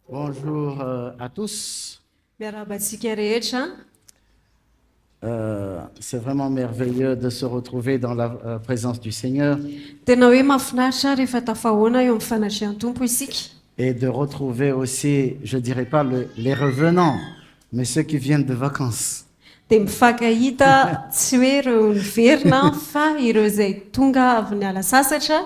Bonjour à tous. Miarabantsika rehetra. C'est vraiment merveilleux de se retrouver dans la présence du Seigneur Tena hoe mahafinaritra rehefa tafahoana eo amin'ny fanatrehan'ny tompo isika. et de retrouver aussi, je dirais pas les revenants, mais ceux qui viennent de vacances. Dia mifankahita tsy hoe ireo niverina fa ireo izay tonga avy niala sasatra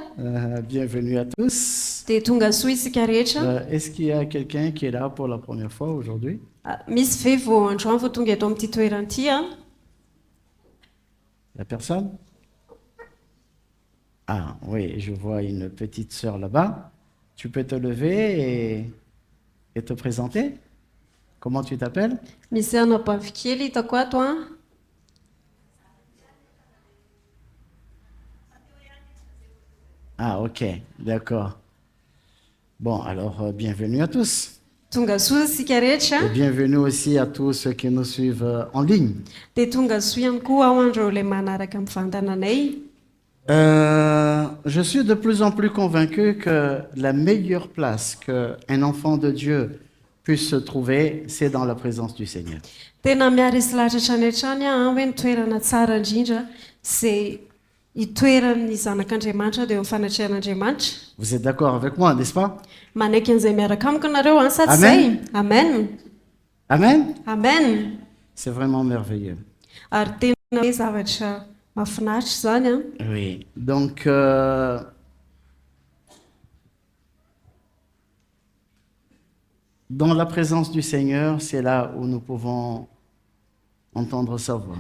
Bienvenue à tous. dia tonga soa isika rehetra. Est-ce qu'il y a quelqu'un qui est là pour la première fois aujourd'hui? Misy ve vao androany vao tonga eto amin'ity toerana ity a? Il n'y a personne? Ah oui, je vois une petite sœur là-bas. Tu peux te lever et te présenter? Comment tu t'appelles? Misy anabavy kely hitako ato a. Ah ok, d'accord. Bon, alors bienvenue à tous. Tonga soa isika rehetra. Et bienvenue aussi à tous ceux qui nous suivent en ligne. Dia tonga soa ihany koa ao andreo ilay manaraka mivantana anay. Je suis de plus en plus convaincu que la meilleure place qu'un enfant de Dieu puisse se trouver, c'est dans la présence du Seigneur. Tena miarisy lahatra hatrany hatrany a hoe ny toerana tsara indrindra izay itoeran'ny zanak'Andriamanitra dia eo amin'ny fanatrehan'Andriamanitra. Vous êtes d'accord avec moi, n'est-ce pas? Manaiky an'izay miaraka amiko nareo a, sa tsy Amen. izay? Amen. Amen? Amen. C'est vraiment merveilleux. Ary tena hoe zavatra mahafinaritra izany a. Oui. Donc, dans la présence du Seigneur, c'est là où nous pouvons entendre sa voix.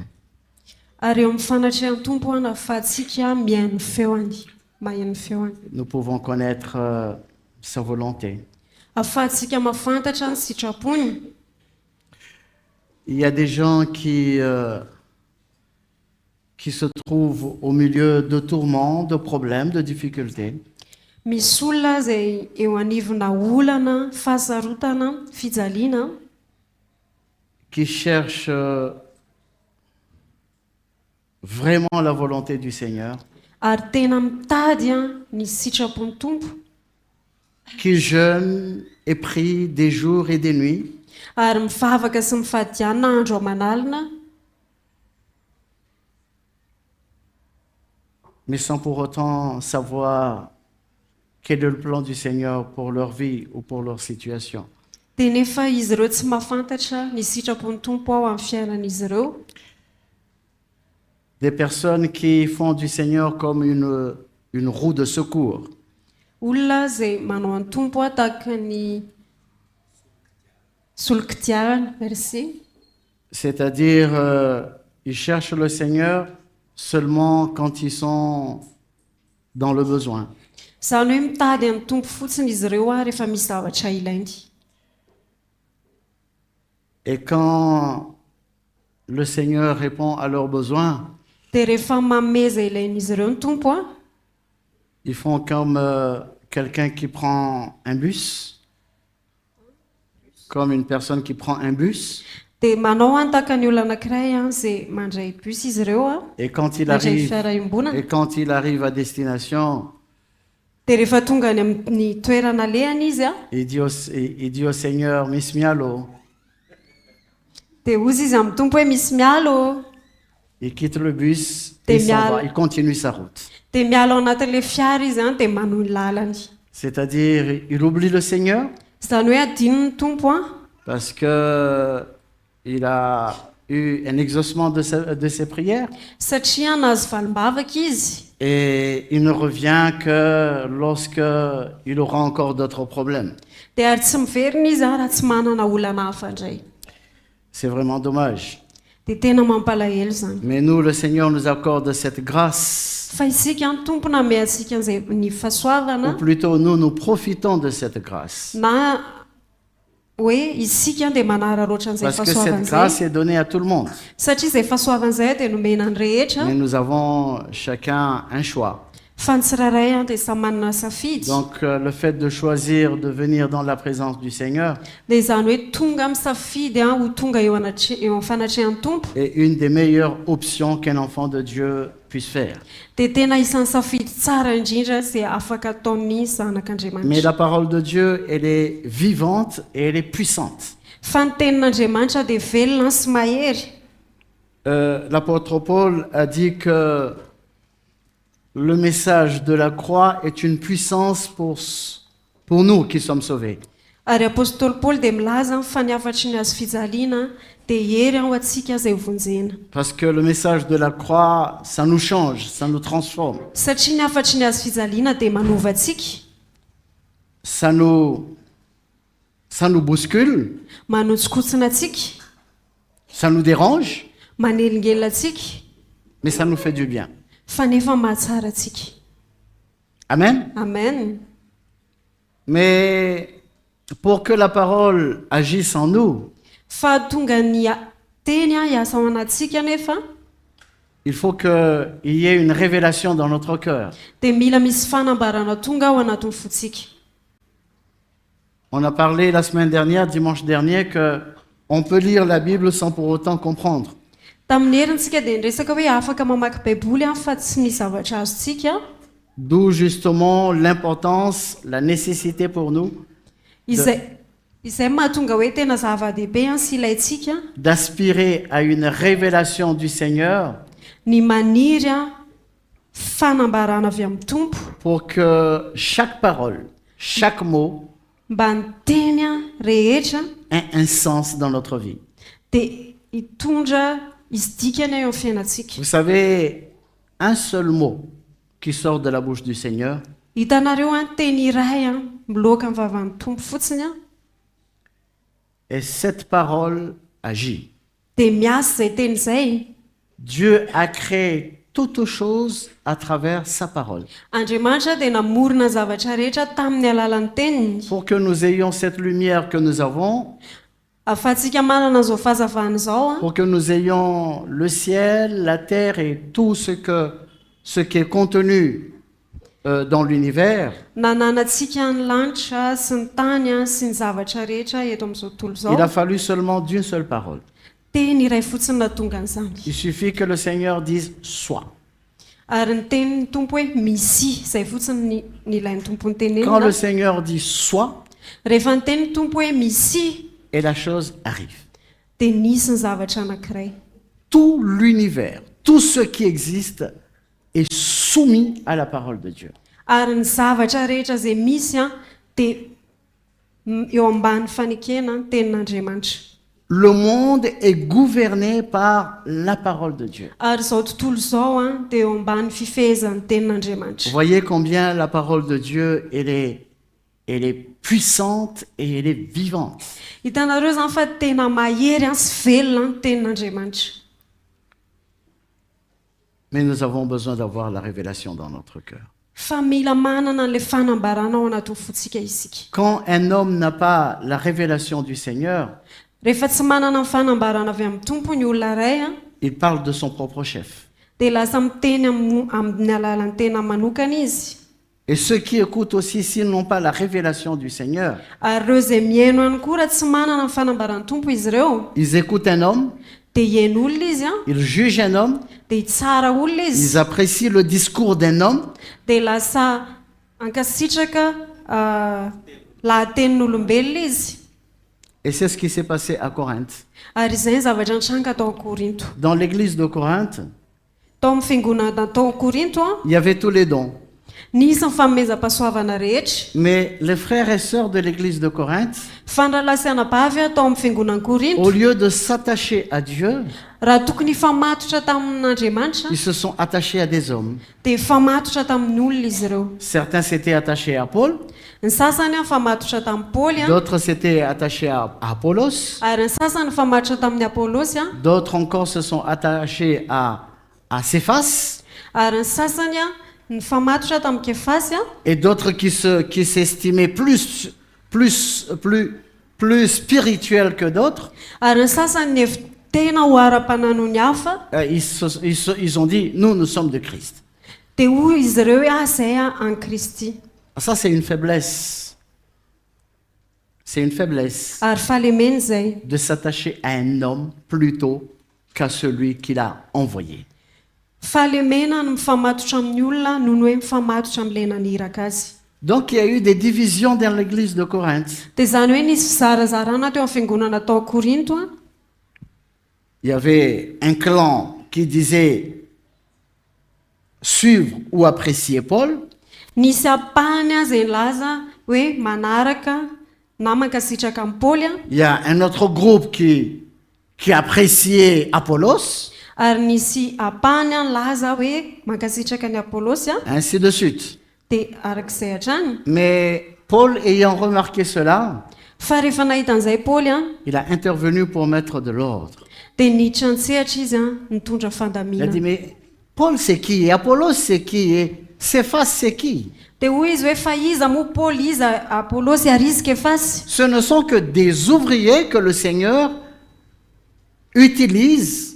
Ary eo amin'ny fanatrehan'ny tompo a nahafahantsika mihaino feoany, maheno feoany. Nous pouvons connaître sa volonté. Ahafahantsika mahafantatra ny sitrapony. Il y a des gens qui se trouvent au milieu de tourments, de problèmes, de difficultés. Misy olona izay eo anivona olana, fahasarotana, fijaliana, Qui cherchent vraiment la volonté du Seigneur, ary tena mitady a ny sitrapon'ny tompo, qui jeûnent et prient des jours et des nuits, ary mivavaka sy mifadiana andro aman'alina, mais sans pour autant savoir quel est le plan du Seigneur pour leur vie ou pour leur situation. dia nefa izy ireo tsy mahafantatra ny sitrapon'ny tompo ao amin'ny fiainan'izy ireo. Des personnes qui font du Seigneur comme une roue de secours. Olona izay manao an'ny tompo a tahaka ny solokitiarana, merci. C'est-à-dire, ils cherchent le Seigneur seulement quand ils sont dans le besoin. Izany hoe mitady an'ny tompo fotsiny izy ireo a rehefa misy zavatra ilainy. Et quand le Seigneur répond à leurs besoins, Dia rehefa mameza ilain'izy ireo ny tompo a, ils font comme quelqu'un qui prend un bus, comme une personne qui prend un bus. dia manao a tahaka ny olona anankiray a izay mandray bus izy ireo a, Et quand il mandray arrive, fiara iombonana. et quand il arrive à destination, Dia rehefa tonga any amin'ny toerana alehany izy a, il dit au Seigneur, Miss Mialo, dia ozy izy amin'ny tompo hoe misy mialo. il quitte le bus et il s'en va, il continue sa route. Dia mialo ao anatin'ilay fiara izy a dia manohy ny lalany. C'est-à-dire, il oublie le Seigneur Izany hoe adino ny tompo a, parce que il a eu un exaucement de ses prières satria nahazo valim-bavaka izy. et il ne revient que lorsque il aura encore d'autres problèmes. Dia ary tsy miverina izy a raha tsy manana olana hafa indray. C'est vraiment dommage. Dia tena mampalahelo izany. Mais nous, le Seigneur nous accorde cette grâce. Fa isika ny tompo namea antsika an'izay ny Ou fahasoavana, plutôt, nous profitons de cette grâce. na hoe isika dia manararoatra an'izay Parce que cette fahasoavana grâce izay. est donnée à tout le monde. Satria izay fahasoavana izay dia nomena ny rehetra. Mais nous avons chacun un choix. fa ny tsirairay dia samy manana safidy Donc le fait de choisir de venir dans la présence du Seigneur dia izany hoe tonga misafidy ho tonga eo amin'ny fanatrehan'ny tompo est une des meilleures options qu'un enfant de Dieu puisse faire. dia tena isan'ny safidy tsara indrindra izay afaka ataon'ny Mais zanak'Andriamanitra. la parole de Dieu, elle est vivante et elle est puissante. Fa ny tenin'Andriamanitra dia velona sy mahery. L'apôtre Paul a dit que le message de la croix est une puissance pour nous qui sommes sauvés. Ary apôstôly Paoly dia milaza fa ny afatry ny azo fijaliana dia hery ho antsika izay hovonjena. Parce que le message de la croix, ça nous change, ça nous transforme. Satria ny afatry ny azo fijaliana dia manova antsika, Ça nous bouscule, manotsokotsina antsika, ça nous dérange, manelingelina antsika, mais ça nous fait du bien. fa nefa mahatsara antsika. Amen. Amen. Mais pour que la parole agisse en nous, Fa tonga ny teny hiasa ao anatsika nefa il faut qu'il y ait une révélation dans notre cœur. dia mila misy fanambarana tonga ao anatin'ny fotsika. On a parlé la semaine dernière, dimanche dernier, qu'on peut lire la Bible sans pour autant comprendre. Tamin'ny herintsika dia niresaka hoe afaka mamaky baiboly fa tsy misy zavatra azontsika. D'où justement l'importance, la nécessité pour nous Izay mahatonga hoe tena zava-dehibe sy ilayntsika d'aspirer à une révélation du Seigneur ny maniry fanambarana avy amin'ny tompo pour que chaque parole, chaque mot mba ny teny rehetra ait un sens dans notre vie. dia hitondra izy dikany eo amin'ny fiainantsika. Vous savez, un seul mot qui sort de la bouche du Seigneur, Hitanareo teny iray miloaka amin'ny vavan'ny tompo fotsiny et cette parole agit. dia miasa izay teny izay. Dieu a créé toutes choses à travers sa parole. Andriamanitra dia namorona zavatra rehetra tamin'ny alalan'ny teniny Pour que nous ayons cette lumière que nous avons, ahafahantsika manana an'izao fahazavana izao pour que nous ayons le ciel, la terre et tout ce qui est contenu dans l'univers, nananantsika ny lanitra sy ny tany sy ny zavatra rehetra eto amin'izao tontolo il a izao. fallu seulement d'une seule parole. Teny iray fotsiny nahatonga an'izany. Il suffit que le Seigneur dise « soit ». Ary ny tenin'ny tompo hoe misy, izay fotsiny ny ilain'ny tompo ny Quand le tenenina. Seigneur dit « soit Rehefa ny tenin'ny tompo hoe misy et la chose arrive. dia nisy ny zavatra anankiray. Tout l'univers, tout ce qui existe est soumis à la parole de Dieu. Ary ny zavatra rehetra izay misy dia eo ambany fanekena ny tenin'Andriamanitra. Le monde est gouverné par la parole de Dieu. Ary izao tontolo izao dia eo ambany fifehezan'ny Vous tenin'Andriamanitra. voyez combien la parole de Dieu, elle est puissante et elle est vivante. Hitanareo izany fa tena mahery sy velona ny tenin'Andriamanitra. Mais nous avons besoin d'avoir la révélation dans notre cœur. Fa mila manana an'ilay fanambarana ao anatin'ny fotsika isika. Quand un homme n'a pas la révélation du Seigneur, Rehefa tsy manana ny fanambarana avy amin'ny tompo ny olona iray il parle de son propre chef. dia lasa miteny amin'ny alalan'ny tena manokana izy. Et ceux qui écoutent aussi, s'ils n'ont pas la révélation du Seigneur, Ary ireo izay mihaino ihany koa raha tsy manana ny fanambaran'ny tompo izy ireo ils écoutent un homme, dia hihaino olona izy ils jugent un homme, dia hitsara olona ils izy apprécient le discours d'un homme, dia lasa ankasitraka lahatenin'olombelona izy. et c'est ce qui s'est passé à Corinthe. Ary izay ny zavatra nitranga tao Korinto. Dans l'église de Corinthe, Tao amin'ny fiangonana tao Korinto il y avait tous les dons. nisy ny fanomezam-pahasoavana rehetra. Mais les frères et sœurs de l'église de Corinthe, Fandralasy anabavy tao amin'ny fiangonana Korinto, au lieu de s'attacher à Dieu, raha tokony famatotra tamin'Andriamanitra ils se sont attachés à des hommes. dia famatotra tamin'ny olona izy ireo. Certains s'étaient attachés à Paul, Ny sasany famatotra tamin'ny Paoly d'autres s'étaient attachés à Apollos, ary ny sasany famatotra tamin'ny Apolosy d'autres encore se sont attachés à Céphas, ary ny sasany ny famatotra tamin'ny Kefasy et d'autres qui s'estimaient plus spirituels que d'autres. ary ny sasany ny evi tena ho ara-panano ny hafa Ils ont dit, nous sommes de Christ. dia hoy izy ireo hoe zay an Kristy. Ça, c'est une faiblesse. C'est une faiblesse Ary fahalemena zay de s'attacher à un homme plutôt qu'à celui qu'il a envoyé. fahalemena no mifamatotra amin'ny olona noho ny hoe mifamatotra amin'ilay naniraka azy. Donc, il y a eu des divisions dans l'église de Corinthe. Dia zany hoe nisy fizarazarana teo amin'ny fiangonana tao Korinto a. Il y avait un clan qui disait suivre ou apprécier Paul. Nisy apahany izay nilaza hoe manaraka na mankasitraka amin'ny Paoly a. Il y a un autre groupe qui appréciait Apollos, Ary nisy apahany nilaza hoe mankasitraka ny Apôlôsy a. ainsi de suite. Dia arak'izay hatrany. Mais Paul, ayant remarqué cela, Fa rehefa nahita an'izay Paoly a, il a intervenu pour mettre de l'ordre. dia niditra an-tsehatra izy a nitondra Il a fandamina. dit, mais Paul c'est qui? Et Apollos c'est qui? Et Céphas c'est qui? Dia hoy izy hoe fa iza moa Paoly, iza Apôlôsy ary izy Kefasy. Ce ne sont que des ouvriers que le Seigneur utilise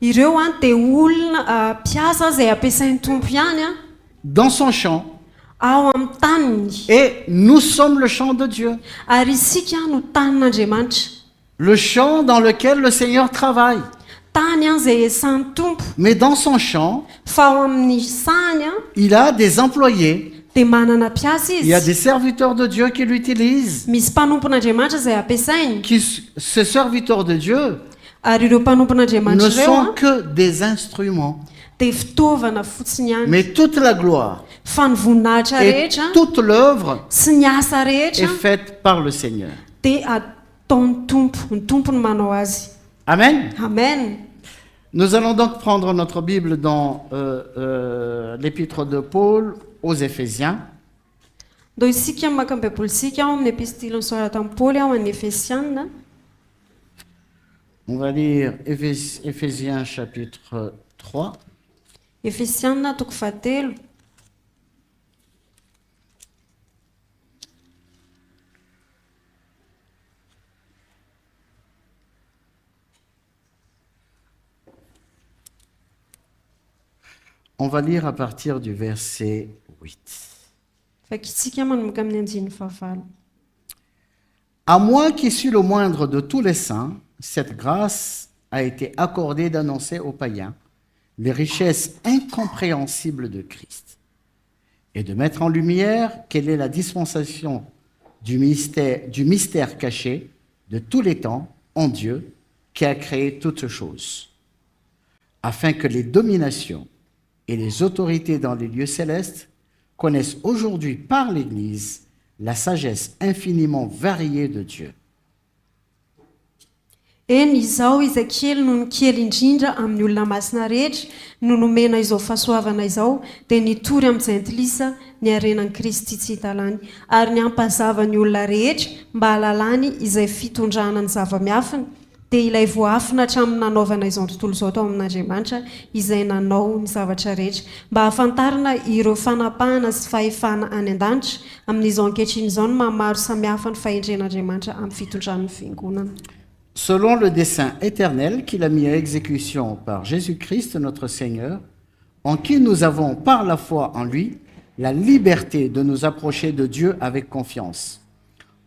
Ireo a dia olona mpiasa izay ampiasain'ny tompo ihany a dans son champ. ao amin'ny taniny. Et nous sommes le champ de Dieu. Ary isika no tanin'Andriamanitra. Le champ dans lequel le Seigneur travaille. Tany a izay esan'ny tompo. Mais dans son champ, Fa ao amin'ny sany a il a des employés. dia manana mpiasa Il y a izy. des serviteurs de Dieu qui l'utilisent. Misy mpanompon'Andriamanitra izay ampiasainy. Ces serviteurs de Dieu Ary ireo ne mpanompon'Andriamanitra ireo sont a que des instruments. dia fitaovana fotsiny ihany. Mais toute la gloire Fa ny voninahitra et rehetra toute l'œuvre sy ny asa est rehetra faite par le Seigneur. dia ataon'ny tompo. Ny tompo no manao azy. Amen. Amen. Nous allons donc prendre notre Bible dans l'épître de Paul aux Éphésiens. Dia isika maka ny baibolisika ao amin'ny epistily nisoratan'i Paoly ao amin'ny Efesianina. On va lire Éphésiens chapitre 3. Efesianina toko fahatelo. On va lire à partir du verset 8. Fakitsika manomboka amin'ny andiny fahavalo. À moi qui suis le moindre de tous les saints, cette grâce a été accordée d'annoncer aux païens les richesses incompréhensibles de Christ et de mettre en lumière quelle est la dispensation du mystère caché de tous les temps en Dieu qui a créé toutes choses, afin que les dominations et les autorités dans les lieux célestes connaissent aujourd'hui par l'Église la sagesse infiniment variée de Dieu. Eny izao izay kely noho ny kely indrindra amin'ny olona masina rehetra no nomena izao fahasoavana izao dia nitory amin'ny jantilisa ny arenan'i Kristy tsy hita lany ary ny ampazava ny olona rehetra mba halalany izay fitondrana ny zava-miafiny dia ilay voafina hatramin'ny nanaovana izao tontolo izao tao amin'Andriamanitra izay nanao ny zavatra rehetra mba hahafantarana ireo fanapahana sy fahefana any an-danitra amin'izao ankehitriny izao no mahamaro samihafa ny fahendren'Andriamanitra amin'ny fitondran'ny fiangonana. Selon le dessein éternel qu'il a mis à exécution par Jésus-Christ notre Seigneur, en qui nous avons par la foi en lui la liberté de nous approcher de Dieu avec confiance.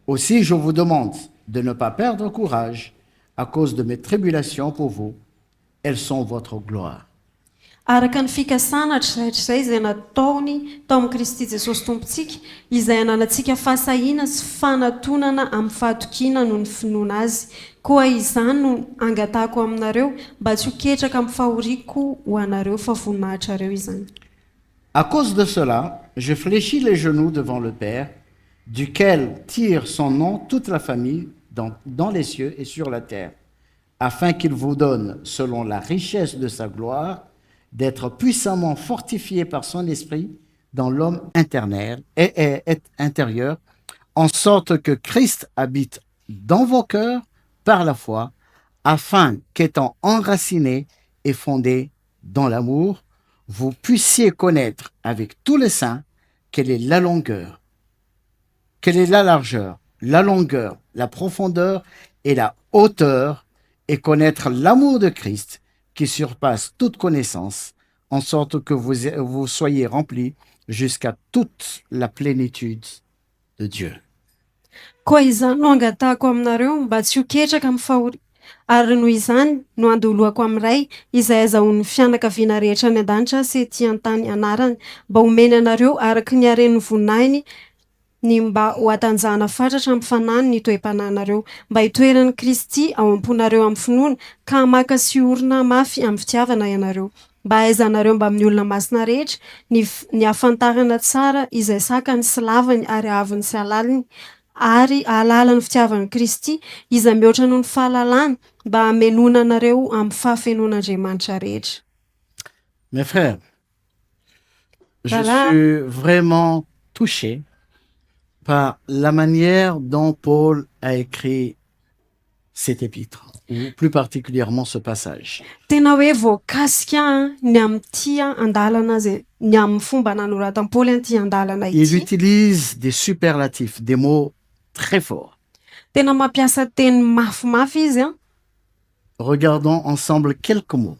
Aussi je vous demande de ne pas perdre courage à cause de mes tribulations pour vous. Elles sont votre gloire. Araka ny fikasana hatraizay izay nataony tao amin'ny Kristy Jesosy tompontsika izay ananantsika fahasahiana sy fanatonana amin'ny fahatokiana noho ny finoana azy koa izany no angatahako aminareo mba tsy ho ketraka amin'ny fahoriako ho anareo fa voninahitrareo izany. À cause de cela, je fléchis les genoux devant le Père, duquel tire son nom toute la famille dans les cieux et sur la terre, afin qu'il vous donne, selon la richesse de sa gloire, d'être puissamment fortifié par son esprit dans l'homme intérieur, en sorte que Christ habite dans vos cœurs par la foi, afin qu'étant enracinés et fondés dans l'amour, vous puissiez connaître avec tous les saints quelle est la longueur, quelle est la largeur, la longueur, la profondeur et la hauteur, et connaître l'amour de Christ qui surpasse toute connaissance, en sorte que vous soyez remplis jusqu'à toute la plénitude de Dieu. koa izany no angatahako aminareo mba tsy ho ketraka amin'ny fahori ary noho izany no andolohako amin'ray izay azahoan'ny fianakaviana rehetra any an-danitra sy ety an-tany anarany mba homeny anareo araky ny haren'ny voninahiny ny mba ho atanjahana fatratra amin'ny fanany ny toe-pananareo mba hitoeran'ny Kristy ao am-ponareo amin'ny finoana ka hamaka sy orona mafy amin'ny fitiavana ianareo mba ahaizanareo mba amin'ny olona masina rehetra ny ahafantarana tsara izay sakany sy lavany ary aviny sy alaliny ary ahalala ny fitiavan'i Kristy izay mihoatra noho ny fahalalana mba hamelona anareo amin'ny fahafenoan'Andriamanitra rehetra. Mes frères, je Voilà. suis vraiment touché par la manière dont Paul a écrit cet épître, ou plus particulièrement ce passage. Tena hoe voakasika ny amin'ity andalana zay ny amin'ny fomba nanoratany Paoly an'ity andalana Il ity. utilise des superlatifs, des mots très forts. Tena mampiasa teny mafimafy izy a. Regardons ensemble quelques mots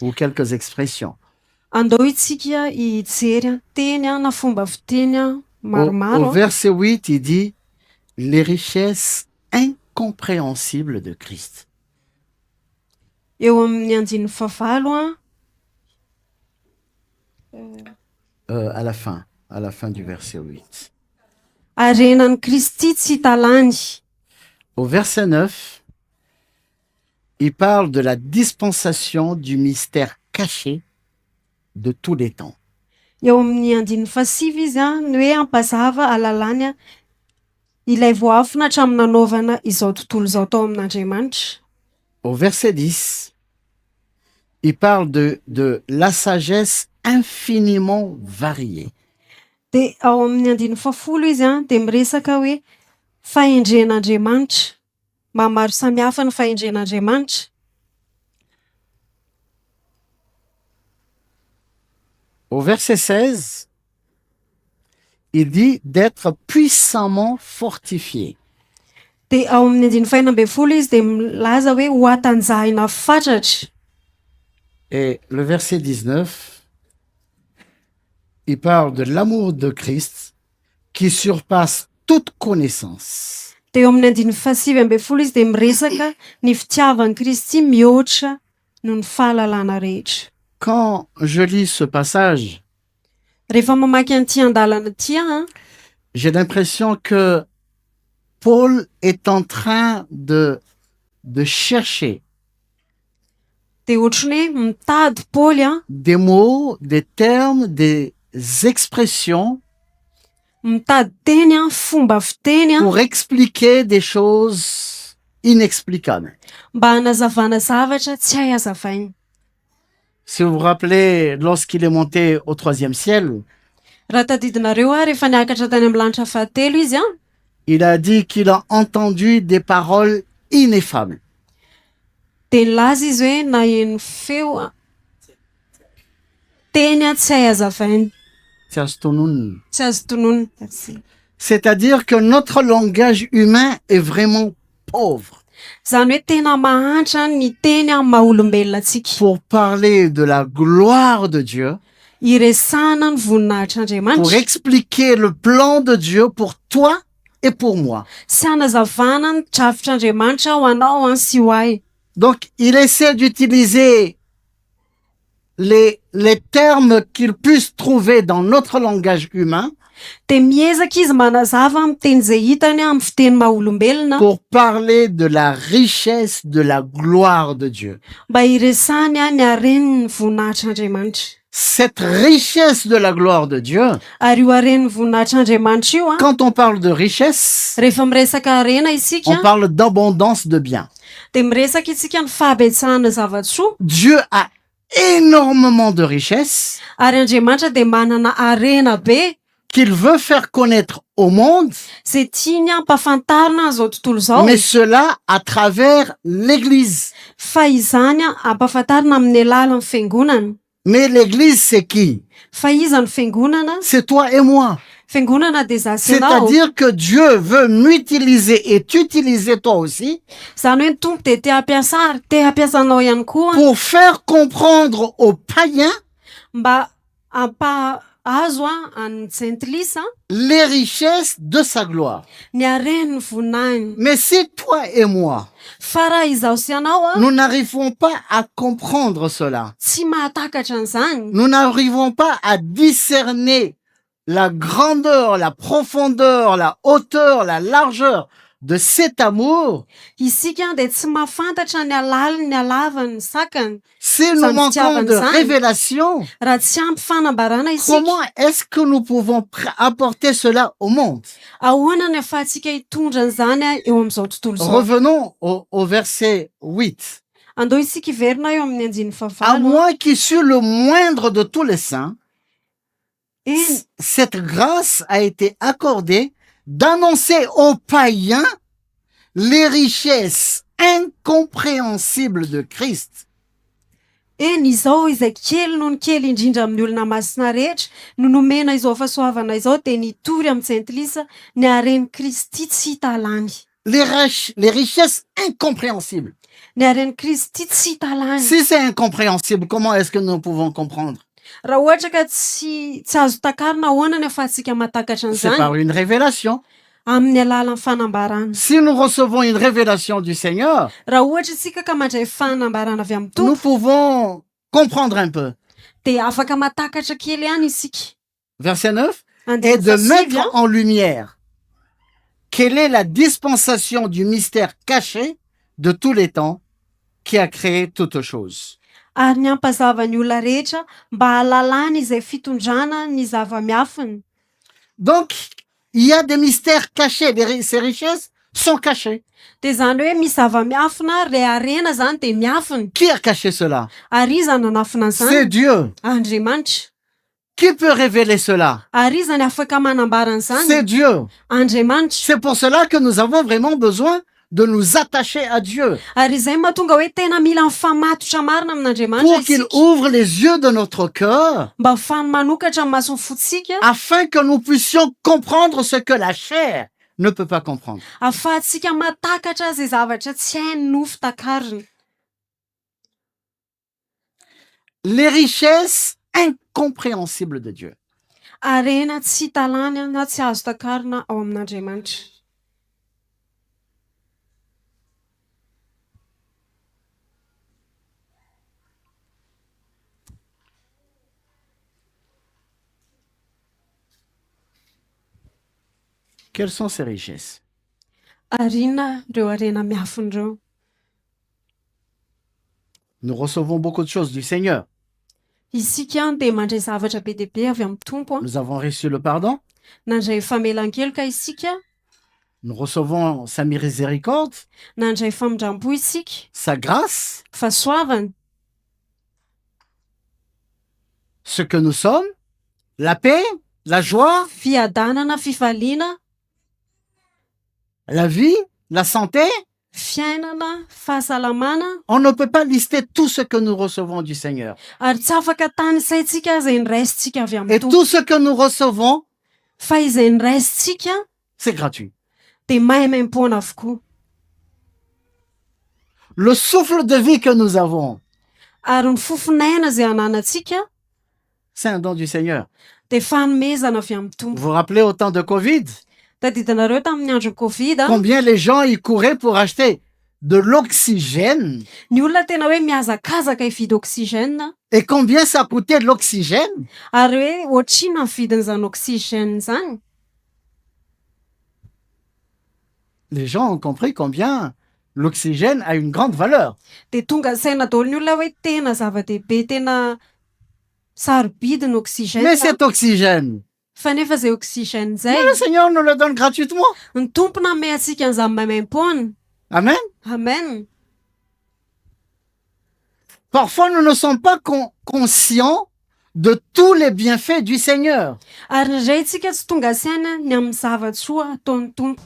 ou quelques expressions. Andao itsika hijery teny na fomba fiteny Au maromaro. verset 8, il dit les richesses incompréhensibles de Christ. Eo amin'ny andin'ny favalo À la fin du verset 8. arenan'ny Kristy tsy hita lany. Au verset 9, il parle de la dispensation du mystère caché de tous les temps. Eo amin'ny andin'ny fasivy izy ny hoe ampazava alalany ilay voafina hatramin'ny nanaovana izao tontolo izao tao amin'Andriamanitra. Au verset 10, il parle de la sagesse infiniment variée. De ao amin'ny andin'ny fafolo izy de miresaka hoe fahendren'Andriamanitra, mamaro samihafa ny fahendren'Andriamanitra. Au verset 16, il dit d'être puissamment fortifié. De ao amin'ny andin'ny fahaenina ambin'ny folo izy de milaza hoe ho atanjahina fatratra. Et le verset 19, il parle de l'amour de Christ qui surpasse toute connaissance. De eo amin'ny andin'ny fahasivy ambin'ny folo izy de miresaka ny fitiavan'i Kristy mihoatra noho ny fahalalana rehetra. Quand je lis ce passage, Rehefa mamaky an'ity andalana ity j'ai l'impression que Paul est en train de chercher de ohatrany hoe mitady Paoly des mots, des termes, des expressions mitady teny fomba fiteny pour expliquer des choses inexplicables. mba hanazavana zavatra tsy hay hazavaina. Si vous vous rappelez, lorsqu'il est monté au 3e ciel, Raha tadidinareo rehefa niakatra tany amin'ny lanitra fahatelo izy il a dit qu'il a entendu des paroles ineffables. de nilaza izy hoe naheno feo teny tsy hay hazavaina, C'est astronomie. tsy azo tonona. Merci. C'est-à-dire que notre langage humain est vraiment pauvre Zany hoe tena mahantra ny teny maha-olombelona antsika pour parler de la gloire de Dieu, iresana ny pour voninahitr'Andriamanitra expliquer le plan de Dieu pour toi et pour moi. sy hanazavana ny drafitr'Andriamanitra ho anao sy ho ahy. Donc, il essaie d'utiliser les termes qu'il puisse trouver dans notre langage humain De miezaka izy manazava amin'ny teny izay hitany amin'ny fiteny maha-olombelona pour parler de la richesse de la gloire de Dieu. mba iresany ny hareniny voninahitr'Andriamanitra. Cette richesse de la gloire de Dieu, Ary io hareniny voninahitr'Andriamanitra io quand on parle de richesse, rehefa miresaka harena isika on parle d'abondance de biens. de miresaka isika ny fahabetsahana zavatsoa Dieu a énormément de richesses ary Andriamanitra de manana harena be qu'il veut faire connaître au monde, zay tiany ampafantarina zao tontolo zao, mais cela à travers l'Église. fa izany ampafantarina amin'ny alalan'ny fiangonana. Mais l'Église, c'est qui? Fa iza ny fiangonana? C'est toi et moi. Fiangonana de za sy anao. C'est-à-dire que Dieu veut m'utiliser et t'utiliser toi aussi Zany hoe ny tompo de te hampiasa ary te hampiasanao ihany koa pour faire comprendre aux païens mba azo any jentilisa les richesses de sa gloire. ny areny ny voninainy. Mais si toi et moi, Fa raha izaho sy ianao nous n'arrivons pas à comprendre cela, tsy mahatakatra an'izany, nous n'arrivons pas à discerner la grandeur, la profondeur, la hauteur, la largeur de cet amour, isika dia tsy mahafantatra ny alaliny ny alavany ny sakany. si nous manquons de révélation, Raha tsy ampy fanambarana isika, comment est-ce que nous pouvons apporter cela au monde? ahoana ny ahafahantsika hitondra an'izany eo amin'izao tontolo izao? Revenons au verset 8. Andao isika hiverina eo amin'ny andiny À fahavalo. moi qui suis le moindre de tous les saints, Eny, cette grâce a été accordée d'annoncer aux païens les richesses incompréhensibles de Christ. eny izao izay kely noho ny kely indrindra amin'ny olona masina rehetra no nomena izao fahasoavana izao dia nitory amin'ny jentilisa ny hareny Kristy tsy hita alany. Les richesses incompréhensibles. Ny hareny Kristy tsy hita alany. Si c'est incompréhensible, comment est-ce que nous pouvons comprendre? Raha ohatra ka tsy azo takarina, ahoana ny ahafahantsika mahatakatra C'est an'izany? par une révélation. Amin'ny alalan'ny fanambarana. Si nous recevons une révélation du Seigneur, Raha ohatra isika ka mandray fanambarana avy amin'ny nous Tompo, pouvons comprendre un peu. dia afaka mahatakatra kely ihany isika. Verset 9. Et Andiny de fasivy, mettre en lumière quelle est la dispensation du mystère caché de tous les temps qui a créé toutes choses. ary ny ampazava ny olona rehetra mba hahalalana izay fitondrana ny zava-miafiny. Donc, il y a des mystères cachés. Ces richesses sont cachées. Dia zany hoe misy zava-miafina, ray arena zany dia miafiny. Qui a caché cela? Ary iza nanafina C'est an'izany? Dieu. Andriamanitra. Qui peut révéler cela? Ary iza ny afaka manambara C'est an'izany? Dieu. Andriamanitra. C'est pour cela que nous avons vraiment besoin de nous attacher à Dieu Ary izay mahatonga hoe tena mila mifamatotra marina amin'Andriamanitra pour qu'il isika, ouvre les yeux de notre cœur mba ahafahany manokatra ny masony fotsika, afin que nous puissions comprendre ce que la chair ne peut pas comprendre. ahafahantsika matakatra zay zavatra tsy hainy nofo takariny. Les richesses incompréhensibles de Dieu. Arena tsy hita alany na tsy azo takarina ao amin'Andriamanitra. Quelles sont ces richesses? Arina reo arena miafiny reo. Nous recevons beaucoup de choses du Seigneur. Isika dia mandray zavatra be dia be avy amin'ny Tompo. Nous avons reçu le pardon. Nandray famelan-keloka isika, Nous recevons sa miséricorde, nandray famindrambo isika, sa grâce, fahasoavana, ce que nous sommes, la paix, la joie, fiadanana, fifaliana, la vie, la santé. fiainana, fahasalamana. On ne peut pas lister tout ce que nous recevons du Seigneur. Ary tsy afaka tanisaitsika izay niraisintsika avy amin'ny Et Tompo. tout ce que nous recevons, Fa izay niraisintsika c'est gratuit. dia maimaimpona avokoa. Le souffle de vie que nous avons, Ary ny fofinaina izay ananantsika c'est un don du Seigneur. dia fanomezana avy amin'ny Vous Tompo. vous rappelez au temps de Covid, Tadidinareo tamin'ny andron'ny Covid, combien les gens y couraient pour acheter de l'oxygène ny olona tena hoe mihazakazaka hividy oxygène, et combien ça coûtait de l'oxygène? ary hoe ohatrina ny vidin'izany oxygène zany. Les gens ont compris combien l'oxygène a une grande valeur. Dia tonga saina daholo ny olona hoe tena zava-dehibe, tena sarobidy ny oxygène. Mais cet oxygène, Fa nefa izay oxygène izay, le Seigneur nous le donne gratuitement. ny Tompo nanome antsika an'izany maimaimpona. Amen. Amen. Parfois, nous ne sommes pas conscients de tous les bienfaits du Seigneur. Ary indray tsika tsy tonga saina ny amin'ny zavatsoa ataon'ny Tompo,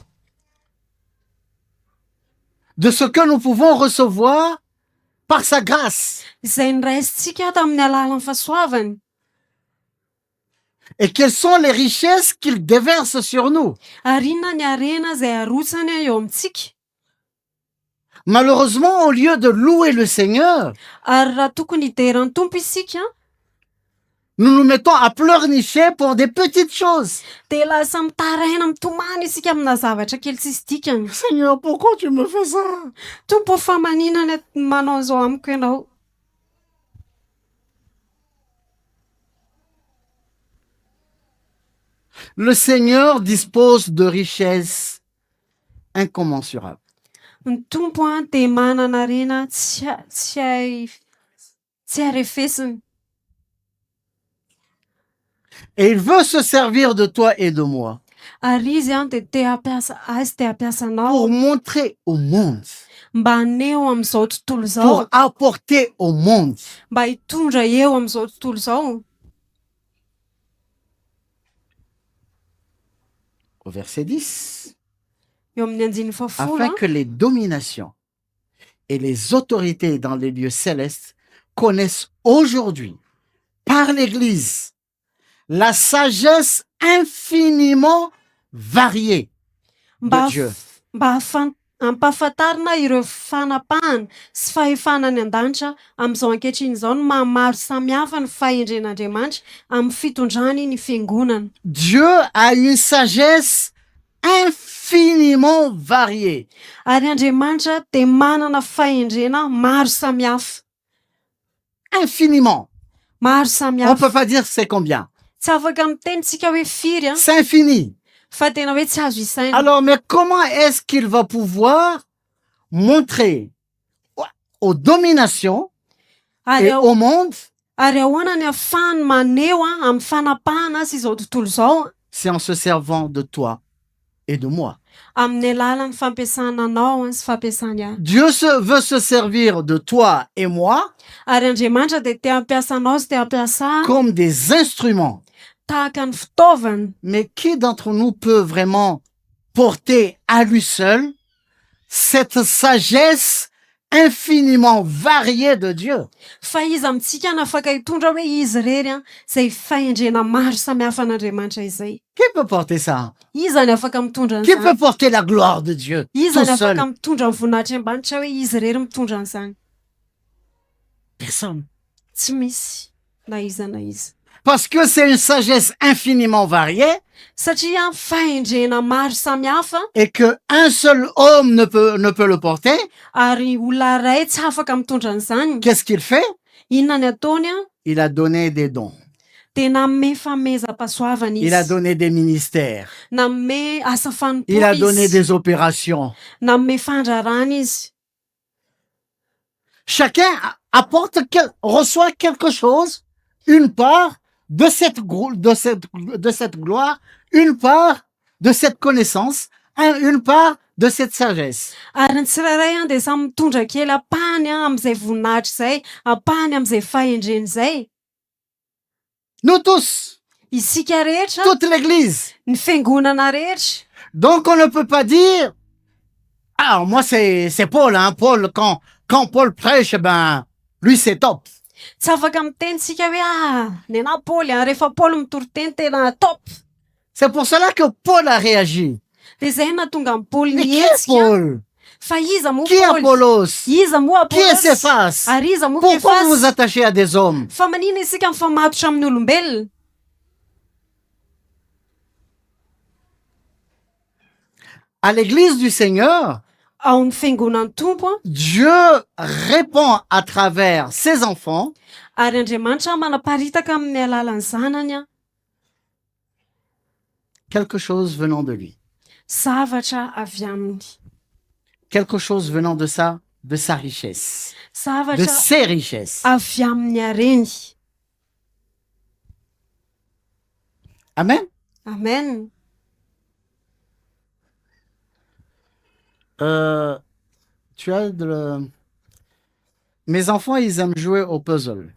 De ce que nous pouvons recevoir par sa grâce. izay niraisintsika tamin'ny alalan'ny fahasoavany. Et quelles sont les richesses qu'il déverse sur nous. Ary inona ny arena izay arotsany eo amintsika. Malheureusement, au lieu de louer le Seigneur, Ary raha tokony hideran'ny Tompo isika, nous nous mettons à pleurnicher pour des petites choses. dia lasa mitaraina mitomany isika amina zavatra kely tsisy dikany. Seigneur, pourquoi tu me fais ça? Tompo fa maninana manao zao amiko ianao. Le Seigneur dispose de richesses incommensurables. Ny tompo dia manana rena tsy arefesiny. Et il veut se servir de toi et de moi Ary izy dia te hampiasa azy, te hampiasa anao pour montrer au monde, mba haneho amin'izao tontolo pour zao, apporter au monde mba hitondra eo amin'izao tontolo zao. au verset 10, Eo amin'ny andiny fafolo afin que les dominations et les autorités dans les lieux célestes connaissent aujourd'hui, par l'Église, la sagesse infiniment variée de Dieu. mba hampahafantarina ireo fanapahana sy fahefanany an-danitra amin'izao ankehitriny izao ny mahamaro samihafa ny fahendren'Andriamanitra amin'ny fitondrany ny fiangonana. Dieu a une sagesse infiniment variée. Ary Andriamanitra dia manana fahendrena maro samihafa. Infiniment. Maro On ne samihafa. peut pas dire c'est combien. Tsy afaka mitenytsika hoe firy a, C'est infini. fa tena hoe tsy azo isaina. Alors, mais comment est-ce qu'il va pouvoir montrer aux dominations Ary et au monde? ahoana ny ahafahany maneho amin'ny fanapahana sy izao tontolo izao C'est en se servant de toi et de moi. amin'ny alalan'ny fampiasana anao sy fampiasany ahy. Dieu veut se servir de toi et moi Ary Andriamanitra dia te hampiasa anao sy te hampiasa ahy comme des instruments. tahaka ny fitaovana. Mais qui d'entre nous peut vraiment porter à lui seul cette sagesse infiniment variée de Dieu? Fa iza amintsika no afaka hitondra hoe izy rery a izay fahendrena maro samihafa an'Andriamanitra izay. Qui peut porter ça? Iza ny afaka mitondra Qui peut an'izany? porter la gloire de Dieu Iza tout ny seul? afaka mitondra ny voninahitra ambanitra hoe izy rery mitondra an'izany? Personne. Tsy misy na iza na iza. Parce que c'est une sagesse infiniment variée Satria fahendrena maro samihafa et qu'un seul homme ne peut le porter. ary olona ray tsy afaka mitondra an'izany. Qu'est-ce qu'il fait? Inona ny ataony a? Il a donné des dons. Dia nanome famezam-pahasoavana Il a izy, donné des ministères. nanome asa fanompoana Il a donné izy, des opérations. nanome fandrarana izy. Chacun reçoit quelque chose, une part de cette gloire, une part de cette connaissance, une part de cette sagesse. Ary ny tsirairay a dia samy mitondra kely ampahany a amin'izay voninahitra izay, ampahany amin'izay fahendreny izay. Nous tous, Isika rehetra, toute l'Église. ny fiangonana rehetra. Donc on ne peut pas dire, ah moi c'est Paul, hein. Paul quand Paul prêche, ben lui c'est top. Tsy afaka miteny tsika hoe ny anahy Paoly a, rehefa Paoly mitory-teny tena top. C'est pour cela que Paul a réagi. Dia izay nahatonga amin'ny Paoly Mais qui est nihetsika. Paul? Fa iza moa Qui est Paoly? Apollos? Iza moa Qui est Apollos? Céphas? Ary iza moa Pourquoi vous vous Kefasy? attachez à des hommes? Fa manina isika mifamatotra amin'ny olombelona? À l'église du Seigneur, Ao amin'ny fiangonan'ny tompo a, Dieu répond à travers ses enfants ary Andriamanitra manaparitaka amin'ny alalan'ny zanany a quelque chose venant de lui. zavatra avy aminy. Quelque chose venant de sa richesse, de Zavatra ses richesses. avy amin'ny hareny. Amen. Amen. Tu as Mes enfants, ils aiment jouer au puzzle.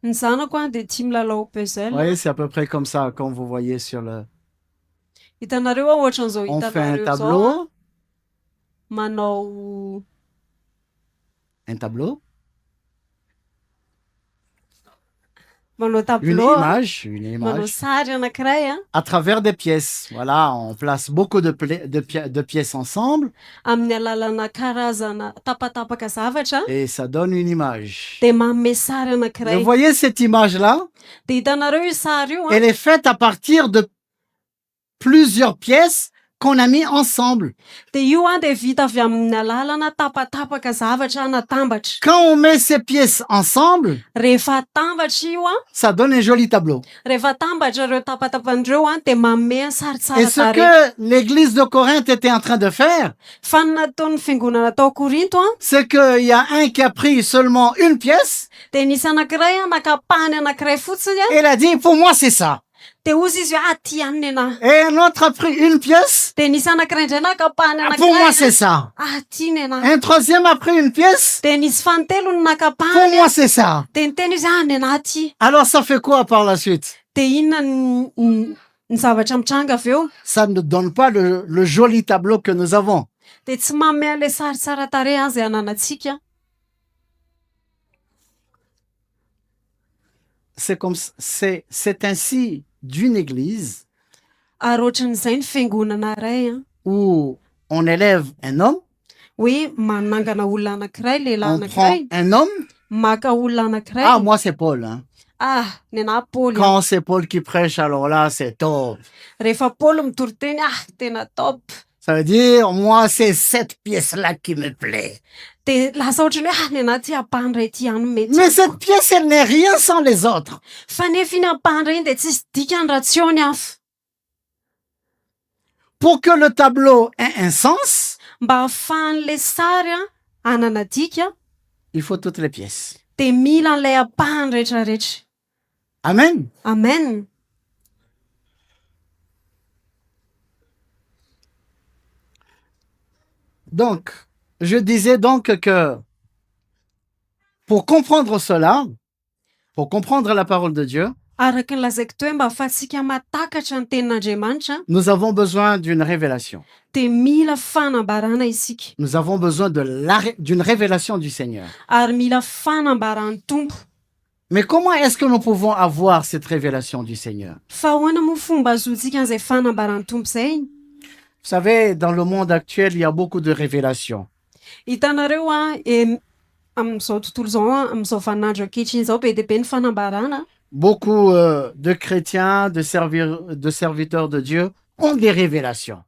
Ny zanako a dia tia milalao Vous puzzle. voyez, c'est à peu près comme ça, comme vous voyez sur le... Hitanareo a ohatran'izao On fait un hitanareo zao a, tableau, manao un tableau. manao une tableau a, image manao sary anankiray a à travers des pièces. Voilà, on place beaucoup de pièces ensemble amin'ny alalana karazana tapatapaka zavatra et ça donne une image. dia manome sary Vous anankiray. voyez cette image-là? Dia hitanareo io sary io a Elle est faite à partir de plusieurs pièces qu'on a mis ensemble. dia io a dia vita avy amin'ny alalana tapatapaka zavatra natambatra. Quand on met ces pièces ensemble, Rehefa atambatra io a, ça donne un joli tableau. rehefa atambatra ireo tapatapandreo a dia manome Et saritsara ce tarehy. que l'église de Corinthe était en train de faire, Fa ny nataon'ny fiangonana tao Korinto a c'est qu'il y a un qui a pris seulement une pièce dia nisy anankiray a nakapahany anankiray fotsiny a et il a dit, pour moi c'est ça. dia ozy izy hoe ty aniny anahy. Et un autre a pris une pièce, Dia nisy anankiray indray nakapahany pour moi c'est anankiray ça. ty ny anahy. Un troisième a pris une pièce, Dia nisy fanontelo ny pour nakapahany moi c'est ça. dia niteny izy ny anahy ty. Alors ça fait quoi par la suite? Dia inona ny zavatra mitranga avy eo Ça ne donne pas le joli tableau que nous avons. dia tsy manome an'ilay sary tsara tarehy azy ananantsika. C'est ainsi d'une église Ary ohatran'izay ny fiangonana iray a où on élève un homme, hoe manangana olona anankiray, lehilahy on prend anankiray, un homme. maka olona anankiray. Ah, moi c'est Paul. Hein. Ny anahy Paoly a. Quand c'est Paul qui prêche, alors là c'est top. Rehefa Paoly mitory teny tena top. Ça veut dire, moi c'est cette pièce-là qui me plaît. Dia lasa ohatrany hoe ny anahy ty ampahany ty ihany mety. Mais cette pièce, elle n'est rien sans les autres. Fa nefa iny ampahany iny dia tsisy dikany raha tsy eo ny hafa. Pour que le tableau ait un sens, Mba ahafahan'ilay sary a hanana dika il faut toutes les pièces. dia mila an'ilay ampahany rehetrarehetra. Amen. Amen. Donc, je disais donc que pour comprendre cela, pour comprendre la parole de Dieu, Araka ny lazaiko teo hoe mba ahafahantsika matakatra ny tenin'Andriamanitra nous avons besoin d'une révélation. dia mila fanambarana isika. Nous avons besoin d'une révélation du Seigneur. Ary mila fanambaran'ny Tompo. Mais comment est-ce que nous pouvons avoir cette révélation du Seigneur? Fa ahoana moa fomba azontsika an'izay fanambaran'ny Tompo izay? Vous savez, dans le monde actuel, il y a beaucoup de révélations. Hitanareo amin'izao tontolo izao amin'izao vaninandro ankehitriny izao be dia be ny fanambarana. Beaucoup de chrétiens, de serviteurs de Dieu ont des révélations.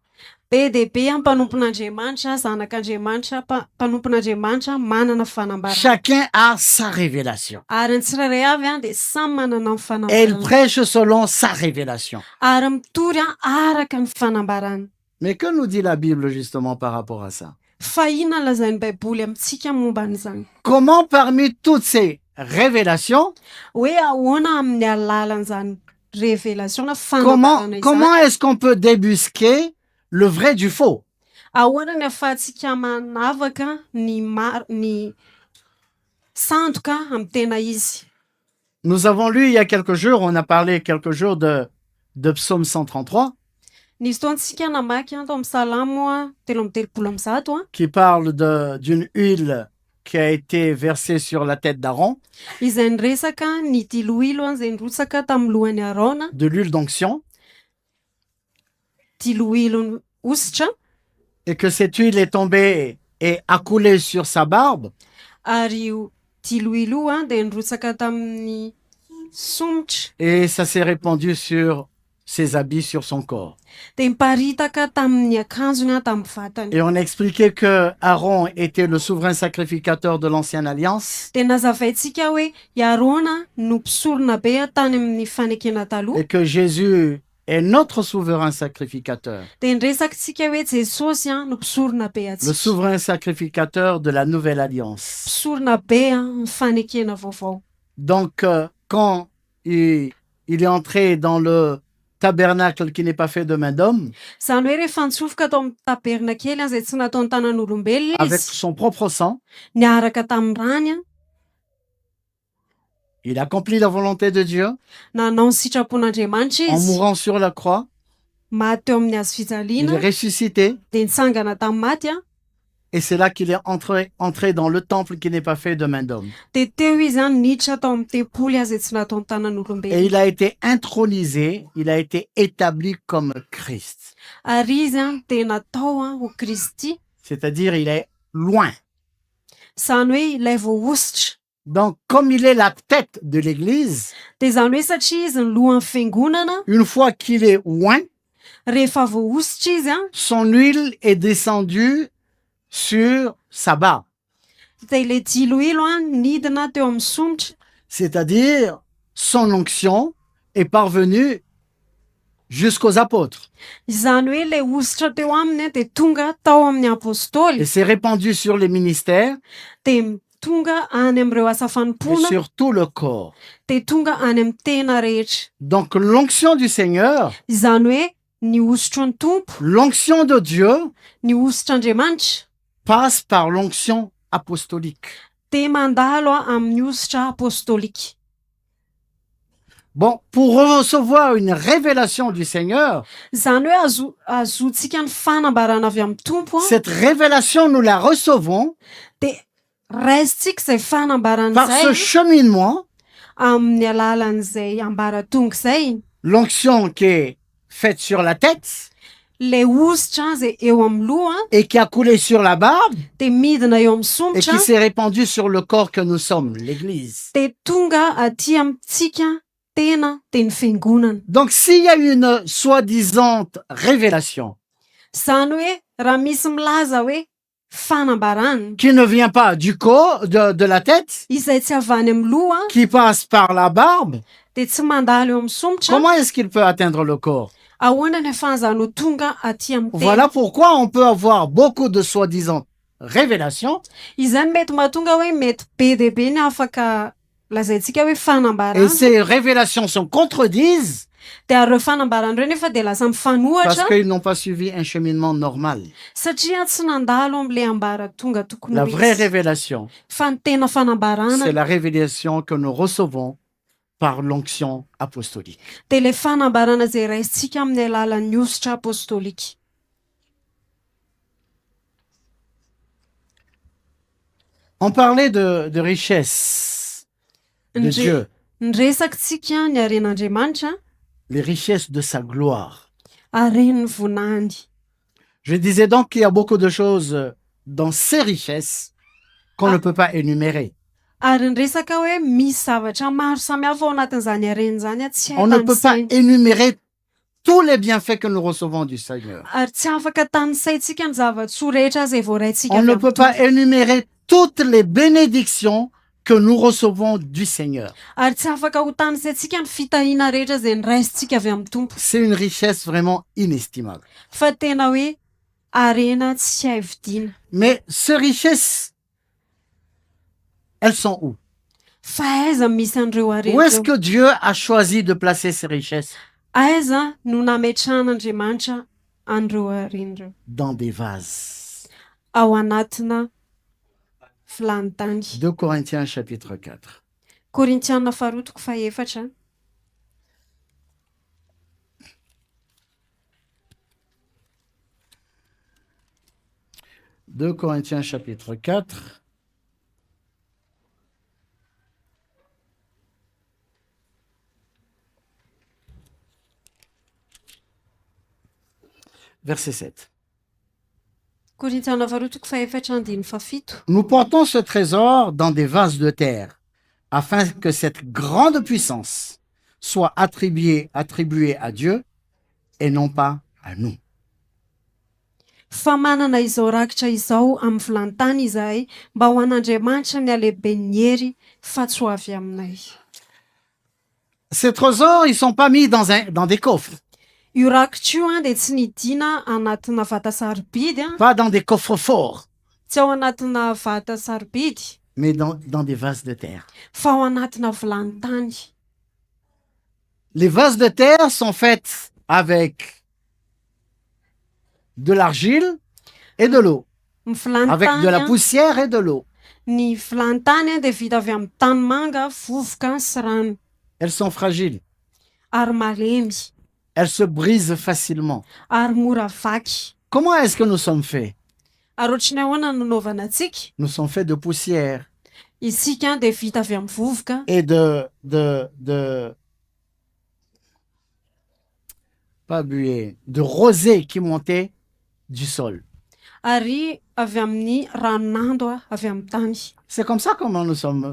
Be dia be mpanompon'Andriamanitra, zanak'Andriamanitra, mpanompon'Andriamanitra manana fanambarana. Chacun a sa révélation. Ary ny tsirairay avy dia samy manana ny Et il fanambarana. prêche selon sa révélation. Ary mitory araka ny fanambarana. Mais que nous dit la Bible justement par rapport à ça? Fa inona lazain'ny Baiboly amintsika momba an'izany? Comment parmi toutes ces révélations, Hoe ahoana amin'ny alalan'izany révélation na comment fanambarana izany? est-ce qu'on peut débusquer le vrai du faux? Ahoana ny ahafahantsika manavaka ny sandoka amin'ny tena izy? Nous avons lu il y a quelques jours, on a parlé quelques jours de Psaume 133, Nisy fotoantsika namaky tao amin'ny Salamo 3:30 qui parle d'une huile qui a été versée sur la tête d'Aaron, izay niresaka ny tilohilo izay nirotsaka tamin'ny lohan'ny Arona, de l'huile d'onction, tilohilo ositra, et que cette huile est tombée et a coulé sur sa barbe, ary io tilohilo dia nirotsaka tamin'ny somotra et ça s'est répandu sur ses habits, sur son corps. dia miparitaka tamin'ny akanjony tamin'ny vatany. Et on a expliqué que Aaron était le souverain sacrificateur de l'ancienne alliance, Dia nazavaintsika hoe i Arona no mpisorona be tany amin'ny fanekena taloha. et que Jésus est notre souverain sacrificateur, Dia niresakitsika hoe Jesosy no mpisorona be le atsika. souverain sacrificateur de la nouvelle alliance. Mpisorona be ny fanekena vaovao. Donc, quand il est entré dans le tabernacle qui n'est pas fait de main d'homme, Zany hoe rehefa nitsofoka atao amin'ny tabernakely izay tsy nataony tanan'olombelona avec izy, son propre sang, niaraka tamin'ny rany il accomplit la volonté de Dieu nanao ny sitrapon'Andriamanitra en izy, mourant sur la croix. maty eo amin'ny hazo Il est fijaliana ressuscité dia nitsangana tamin'ny maty Et c'est là qu'il est entré dans le temple qui n'est pas fait de main d'homme. dia teo izy zany niditra tao amin'ny tempoly azy tsy natao ny Et tanan'olombelona. il a été intronisé, il a été établi comme Christ. Ary izy dia natao ho Kristy, C'est-à-dire, il est loin. zany hoe ilay voaositra. Donc, comme il est la tête de l'Église, Dia zany hoe satria izy ny lohan'ny fiangonana, une fois qu'il est loin, rehefa voaositra izy son huile est descendue sur sa barbe. dia ilay diloilo nidina teo amin'ny sonitra. C'est-à-dire, son onction est parvenue jusqu'aux apôtres. Izany hoe ilay ositra teo aminy dia tonga tao amin'ny Et apôstôly, s'est répandue sur les ministères dia tonga any amin'ireo asa et fanompona, sur tout le corps. dia tonga any amin'ny tena rehetra. Donc, l'onction du Seigneur, Izany hoe ny ositro ny tompo, l'onction de Dieu ny ositr'Andriamanitra passe par l'onction apostolique. dia mandalo amin'ny ositra apôstôlika. Bon, pour recevoir une révélation du Seigneur, Zany hoe azontsika ny fanambarana avy amin'ny tompo cette révélation, nous la recevons dia raisintsika izay fanambarana par ce izay cheminement, amin'ny alalan'izay ambaratonga izay. l'onction qui est faite sur la tête Ilay ositra izay eo amin'ny loha et qui a coulé sur la barbe dia midina eo amin'ny et sonitra qui s'est répandue sur le corps que nous sommes, l'Église. dia tonga aty amintsika tena dia ny fiangonana. Donc, s'il y a une soi-disant révélation Zany hoe raha misy milaza hoe fanambarana qui ne vient pas du corps, de la tête, izay tsy avy any amin'ny loha qui passe par la barbe, dia tsy mandalo eo amin'ny sonitra, comment est-ce qu'il peut atteindre le corps? ahoana ny ahafahan'izany ho tonga aty amin'ny tena. Voilà pourquoi on peut avoir beaucoup de soi-disant révélations Izany mety mahatonga hoe mety be dia be ny afaka lazaintsika hoe et fanambarana, ces révélations se contredisent dia ireo fanambarana ireo nefa dia lasa parce mifanohatra qu'ils n'ont pas suivi un cheminement normal. satria tsy nandalo amin'ilay ambaratonga tokony La ho vraie izy. révélation, Fa ny tena fanambarana c'est la révélation que nous recevons par l'onction apostolique. dia ilay fanambarana izay raisintsika amin'ny alalan'ny ositra apôstôlika. On parlait de richesse de Ndre- Dieu, Niresakitsika ny haren'Andriamanitra les richesses de sa gloire. ary ny vonany. Je disais donc qu'il y a beaucoup de choses dans ces richesses qu'on ne peut pas énumérer. Ary niresaka hoe misy zavatra maro samihafa ao anatin'izany haren'izany tsy On ne peut pas haitany saina. énumérer tous les bienfaits que nous recevons du Seigneur. Ary tsy afaka tany saintsika ny zava-tsoa rehetra izay voaraintsika On avy ne amin'ny peut pas tompo. énumérer toutes les bénédictions que nous recevons du Seigneur. Ary tsy afaka ho tany saintsika ny fitahiana rehetra izay niraisintsika avy amin'ny tompo. C'est une richesse vraiment inestimable. Fa tena hoe harena tsy haividiana. Mais ces richesses, elles sont où? Fa aiza misy an'ireo Où harena est-ce ireo? que Dieu a choisi de placer ces richesses? Aiza no nametrahan'Andriamanitra an'ireo harena ireo? Dans des vases. Ao anatina vilany tany. 2 Corinthiens chapitre 4. Korintiana faharotoko fahaefatra. « 2 Corinthiens chapitre 4. Verset 7. Korintiana faharotoko fahaefatra andiny fafito. Nous portons ce trésor dans des vases de terre, afin que cette grande puissance soit attribuée à Dieu et non pas à nous. Fa manana izao rakitra izao amin'ny vilany tany izahay mba ho an'Andriamanitra ny halehiben'ny hery fa tsy ho avy aminay. Ces trésors, ils sont pas mis dans des coffres, Io rakitra io dia tsy nidiana anatina vata sarobidy, pas dans des coffres forts, tsy ao anatina vata sarobidy, mais dans des vases de terre. fa ao anatina vilany tany. Les vases de terre sont faits avec de l'argile et de l'eau, Ny vilany avec de la tany poussière et de l'eau. ny vilany tany dia vita avy amin'ny tanimanga, vovoka sy rano Elles sont fragiles, ary malemy elles se brisent facilement. ary mora vaky. Comment est-ce que nous sommes faits? ary ohatrany ahoana nanaovana antsika Nous sommes faits de poussière isika dia vita avy amin'ny vovoka et pas buée, de rosée qui montait du sol. ary avy amin'ny ranonando avy amin'ny tany C'est comme ça comment nous sommes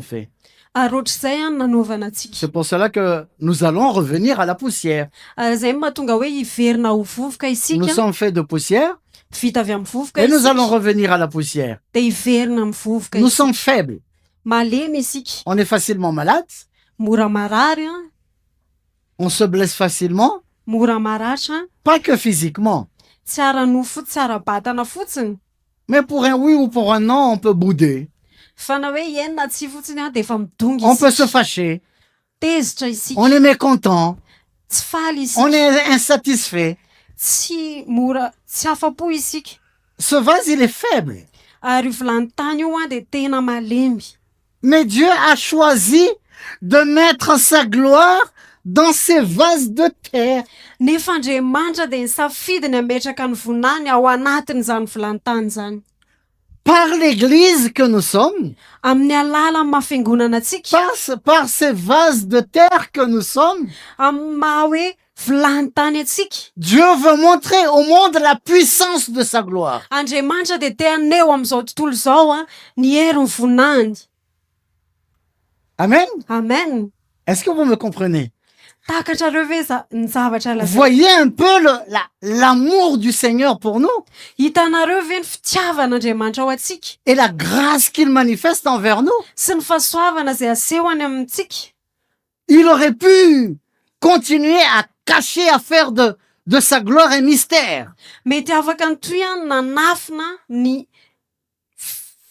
faits. ary ohatr'izay a nanaovana antsika C'est pour cela que nous allons revenir à la poussière. ary zay mahatonga hoe hiverina ho vovoka Nous isika sommes faits de poussière vita avy amin'ny vovoka et nous allons isika revenir à la poussière. dia hiverina amin'ny vovoka Nous isika sommes faibles. malemy isika On est facilement malade. mora marary a On se blesse facilement. mora maratra Pas que physiquement. tsy ara-nofo tsy ara-batana fotsiny Mais pour un oui ou pour un non, on peut bouder. fa na hoe eny na tsy fotsiny a dia efa midongy On peut se isika fâcher. tezitra isika On est mécontent. tsy faly On isika est insatisfait. tsy mora tsy afa-po isika Ce vase, il est faible. ary io vilany tany io a dia tena malemy Mais Dieu a choisi de mettre sa gloire dans ces vases de terre. nefa andriamanitra dia nisafidy ny ametraka ny vonany ao anatin'izany vilany tany zany Par l'église que nous sommes, amin'ny alala amin'ny mahafiangonana antsika par ces vases de terre que nous sommes, amin'ny maha hoe vilany tany atsika Dieu veut montrer au monde la puissance de sa gloire. andriamanitra dia te haneo amin'izao tontolo izao a ny hery ny vonany Amen. amen Est-ce que vous me comprenez? takatrareo ve ny zavatra laza Voyez un peu l'amour du Seigneur pour nous hitanareo ve ny fitiavan'andriamanitra ao atsika et la grâce qu'il manifeste envers nous. sy ny fahasoavana izay asehony amintsika Il aurait pu continuer à cacher, à faire de sa gloire un mystère. mety afaka nytoy a nanafina ny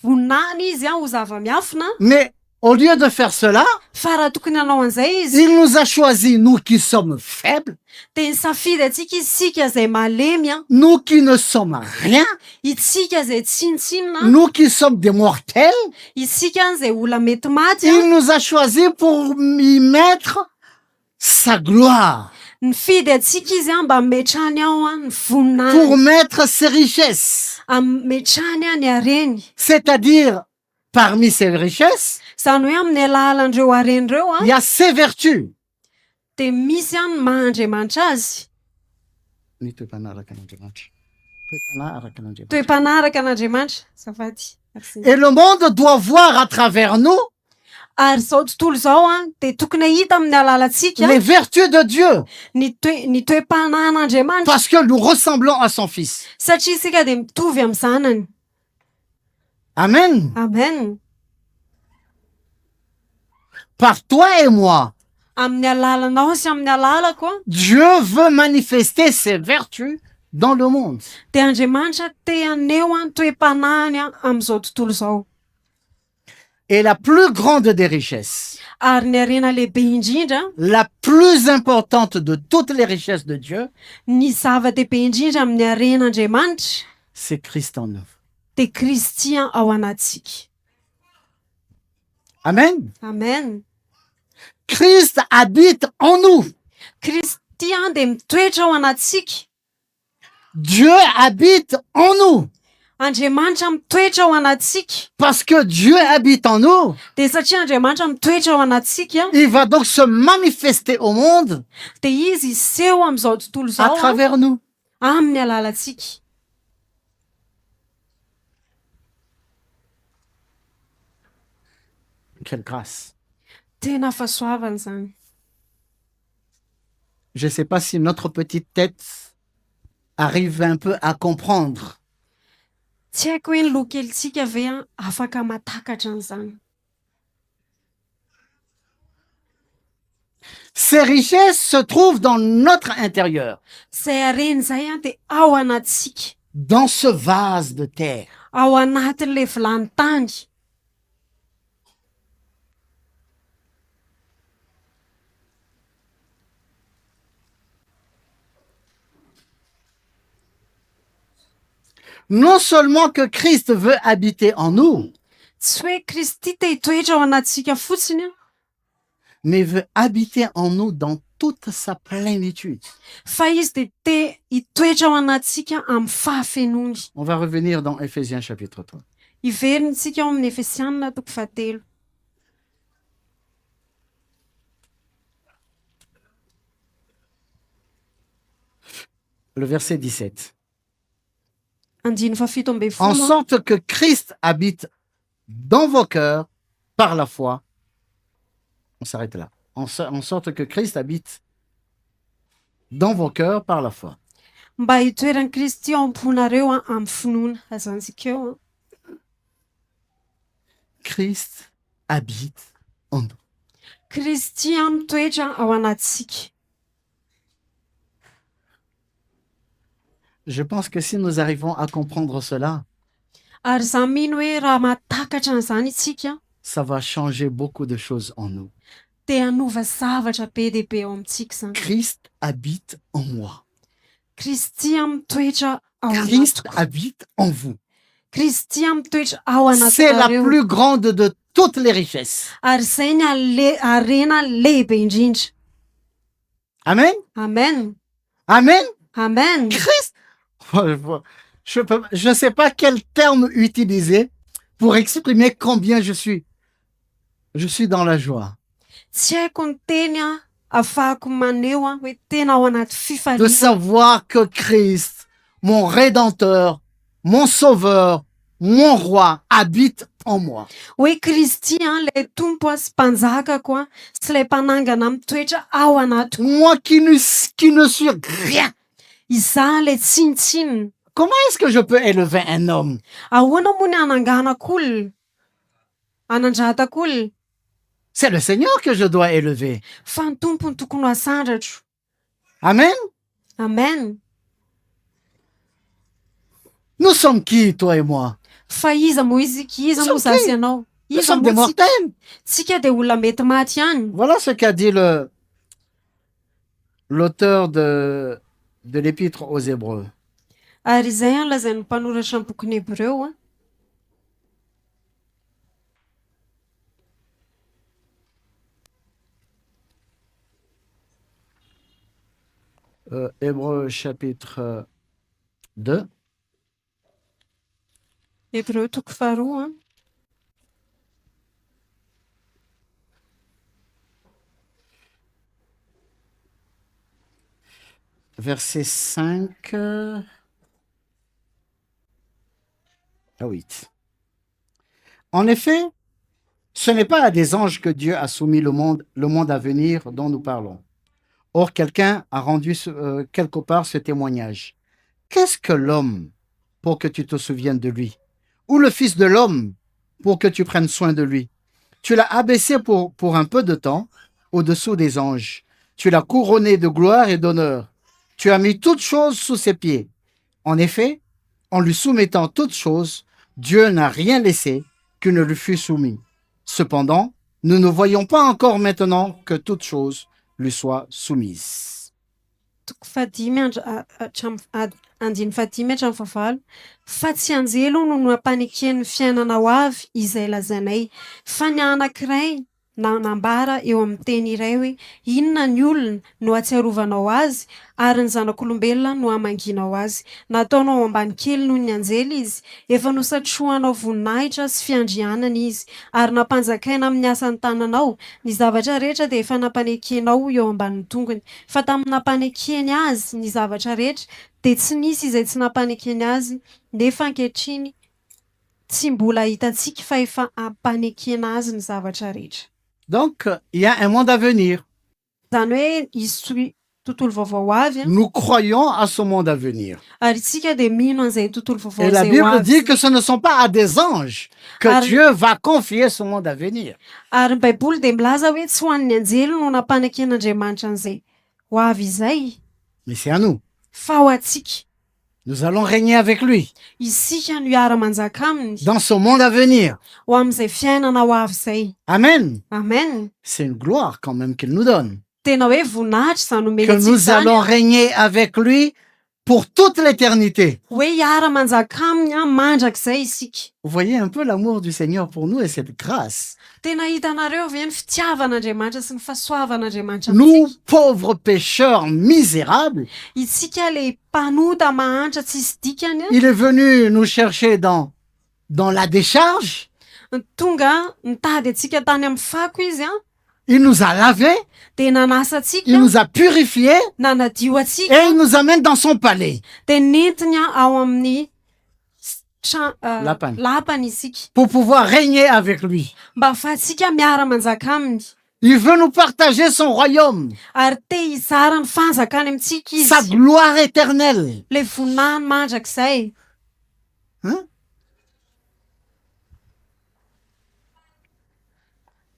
vonany izy a ho zava-miafina Mais au lieu de faire cela, fa raha tokony hanao an'izay izy il nous a choisis, nous qui sommes faibles, dia nisafidy atsika isika izay malemy a nous qui ne sommes rien, itsika izay tsinitsinina nous qui sommes des mortels. isika izay olona mety maty a Il nous a choisis pour y mettre sa gloire, nifidy atsika izy a mba metrany ao a ny pour voninany mettre ses richesses. metrany a ny hareny C'est-à-dire, parmi ses richesses, izany hoe amin'ny alalandreo harenyreo a il y a ses vertus. dia misy a ny mahandriamanitra azy toe-mpanaraka an'andriamanitra safady Merci. Et le monde doit voir à travers nous ary izao tontolo izao a dia tokony hita amin'ny alalantsika les vertus de Dieu, ny toe-panan'andriamanitra parce que nous ressemblons à son Fils. satria isika dia mitovy amin'ny zanany Amen. amen Par toi et moi, amin'ny alalanao sy amin'ny alalako a Dieu veut manifester ses vertus dans le monde. dia andriamanitra te haneo a ny toe-panahany a amin'izao tontolo izao Et la plus grande des richesses, ary ny harena lehibe indrindra la plus importante de toutes les richesses de Dieu, ny zava-dehibe indrindra amin'ny haren'andriamanitra c'est Christ en nous. dia kristy a ao anatsika Amen. amen Christ habite en nous. kristy a dia mitoetra ao anatsika Dieu habite en nous. andriamanitra mitoetra ao anatsika Parce que Dieu habite en nous, dia satria andriamanitra mitoetra ao anatsika il va donc se manifester au monde dia izy iseho amin'izao tontolo à izao a travers nous. amin'ny alalantsika Quelle grâce. tena fahasoavana izany Je ne sais pas si notre petite tête arrive un peu à comprendre. tsy haiko hoe ny lokelitsika ve a afaka matakatra an'izany Ces richesses se trouvent dans notre intérieur, izay hareny izay a dia ao anatsika dans ce vase de terre. ao anatin'ilay vilany tany Non seulement que Christ veut habiter en nous, tsy hoe kristy te hitoetra ao anatsika fotsiny a mais veut habiter en nous dans toute sa plénitude. fa izy de te hitoetra ao anatsika amin'ny fahafenony. On va revenir dans Éphésiens chapitre 3. Iverinitsika ao amin'ny Efesianina toko 3. Le verset 17. Andiny fafito amby En folo. sorte que Christ habite dans vos cœurs par la foi. On s'arrête là. En sorte que Christ habite dans vos cœurs par la foi. Mba hitoeran'i Kristy ao am-ponareo amin'ny finoana. Azantsika eo. Christ habite en nous. Kristy mitoetra ao anatsika. Je pense que si nous arrivons à comprendre cela, Ary zaho mino hoe raha mahatakatra an'izany isika, ça va changer beaucoup de choses en nous. te hanova zavatra be dia be ao amintsika zany. Christ habite en moi. Kristy mitoetra ao Christ anatiko. habite en vous. Kristy mitoetra ao C'est la anatinareo. plus grande de toutes les richesses. Ary izay ny arena lehibe indrindra. Amen. Amen. Amen. Amen. Christ. Je ne sais pas quel terme utiliser pour exprimer combien je suis dans la joie. Tsy haiko ny teny ahafahako maneho hoe tena ao anaty De fifaliana. savoir que Christ, mon Rédempteur, mon Sauveur, mon Roi, habite en moi. Hoe Kristy ilay tompo sy mpanjakako sy ilay mpanangana mitoetra ao anatiko. Moi qui ne suis rien. Izaho ilay tsinitsinina. Comment est-ce que je peux élever un homme? Ahoana moa ny ananganako olona? Anandratako olona? C'est le Seigneur que je dois élever. Fa ny tompo ny tokony ho asandratro. Amen. Amen. Nous sommes qui, toi et moi? Fa iza moa izy iza moa Nous sommes zasy qui? ianao? Nous Iza sommes des moa mortels. tsika dia olona mety maty ihany. Voilà ce qu'a dit l'auteur de l'épître aux Hébreux. Ary izay lazain'ny mpanoratra ny bokin'ny Hébreo. Hébreux chapitre 2. Hébreo toko 2. Verset 5 à 8. En effet, ce n'est pas à des anges que Dieu a soumis le monde à venir dont nous parlons. Or, quelqu'un a rendu quelque part ce témoignage. Qu'est-ce que l'homme pour que tu te souviennes de lui? Ou le Fils de l'homme pour que tu prennes soin de lui? Tu l'as abaissé pour un peu de temps au-dessous des anges. Tu l'as couronné de gloire et d'honneur. Tu as mis toutes choses sous ses pieds. En effet, en lui soumettant toutes choses, Dieu n'a rien laissé qui ne lui fût soumis. Cependant, nous ne voyons pas encore maintenant que toutes choses lui soient soumises. Toko 5 andiny 5 hatramin'ny 9. Fa tsy anjelo no nampaneken'ny fiainana ho avy izay lazainay, fa ny anankiray nanambara eo amin'ny teny iray hoe inona ny olona no atsiarovanao azy ary ny zanak'olombelona no amanginao azy. Nataonao ambany kely noho ny anjely izy, efa nosatrohanao voninahitra sy fiandrianana izy, ary nampanjakaina amin'ny asan'ny tananao. Ny zavatra rehetra dia efa nampanekenao eo ambanin'ny tongony. Fa tamin'ny nampanekeny azy ny zavatra rehetra dia tsy nisy izay tsy nampanekeny azy, nefa ankehitriny tsy mbola hitantsika fa efa ampanekena azy ny zavatra rehetra. Donc, il y a un monde à venir. Zany hoe hisy tontolo vaovao ho avy. Nous croyons à ce monde à venir. Ary isika dia mino an'izay tontolo vaovao Et la izay ho Bible dit avy. que ce ne sont pas à des anges que Dieu va confier ce monde à venir. Ary ny Baiboly dia milaza hoe tsy ho an'ny anjely no nampaneken'Andriamanitra an'izay ho avy izay, Mais c'est à nous. fa ho antsika. Nous allons régner avec lui Isika no hiara-manjaka aminy dans ce monde à venir. ho amin'izay fiainana ho avy izay. Amen. Amen. C'est une gloire quand même qu'il nous donne. Tena hoe voninahitra izany Que omentsika nous izany allons régner avec lui pour toute l'éternité. hoe hiara-manjaka aminy a mandrakizay isika. Vous voyez un peu l'amour du Seigneur pour nous et cette grâce. Tena hitanareo ve ny fitiavan'Andriamanitra sy ny fahasoavan'Andriamanitra Nous, amitsika. pauvres pécheurs misérables, Isika le mpanota mahantra tsisy dikany a, il est venu nous chercher dans la décharge. tonga nitady atsika tany amin'ny fako izy a, Il nous a lavés, de nanasa atsika, il nous a purifiés nanadio et atsika, il nous amène dans son palais de nentiny a ao amin'ny Lapany. isika, pour pouvoir régner avec lui. mba ahafahantsika miara-manjaka aminy. Il veut nous partager son royaume, Ary te hizara ny fanjakany amintsika sa izy, gloire éternelle. le vonany mandrakizay. Hein?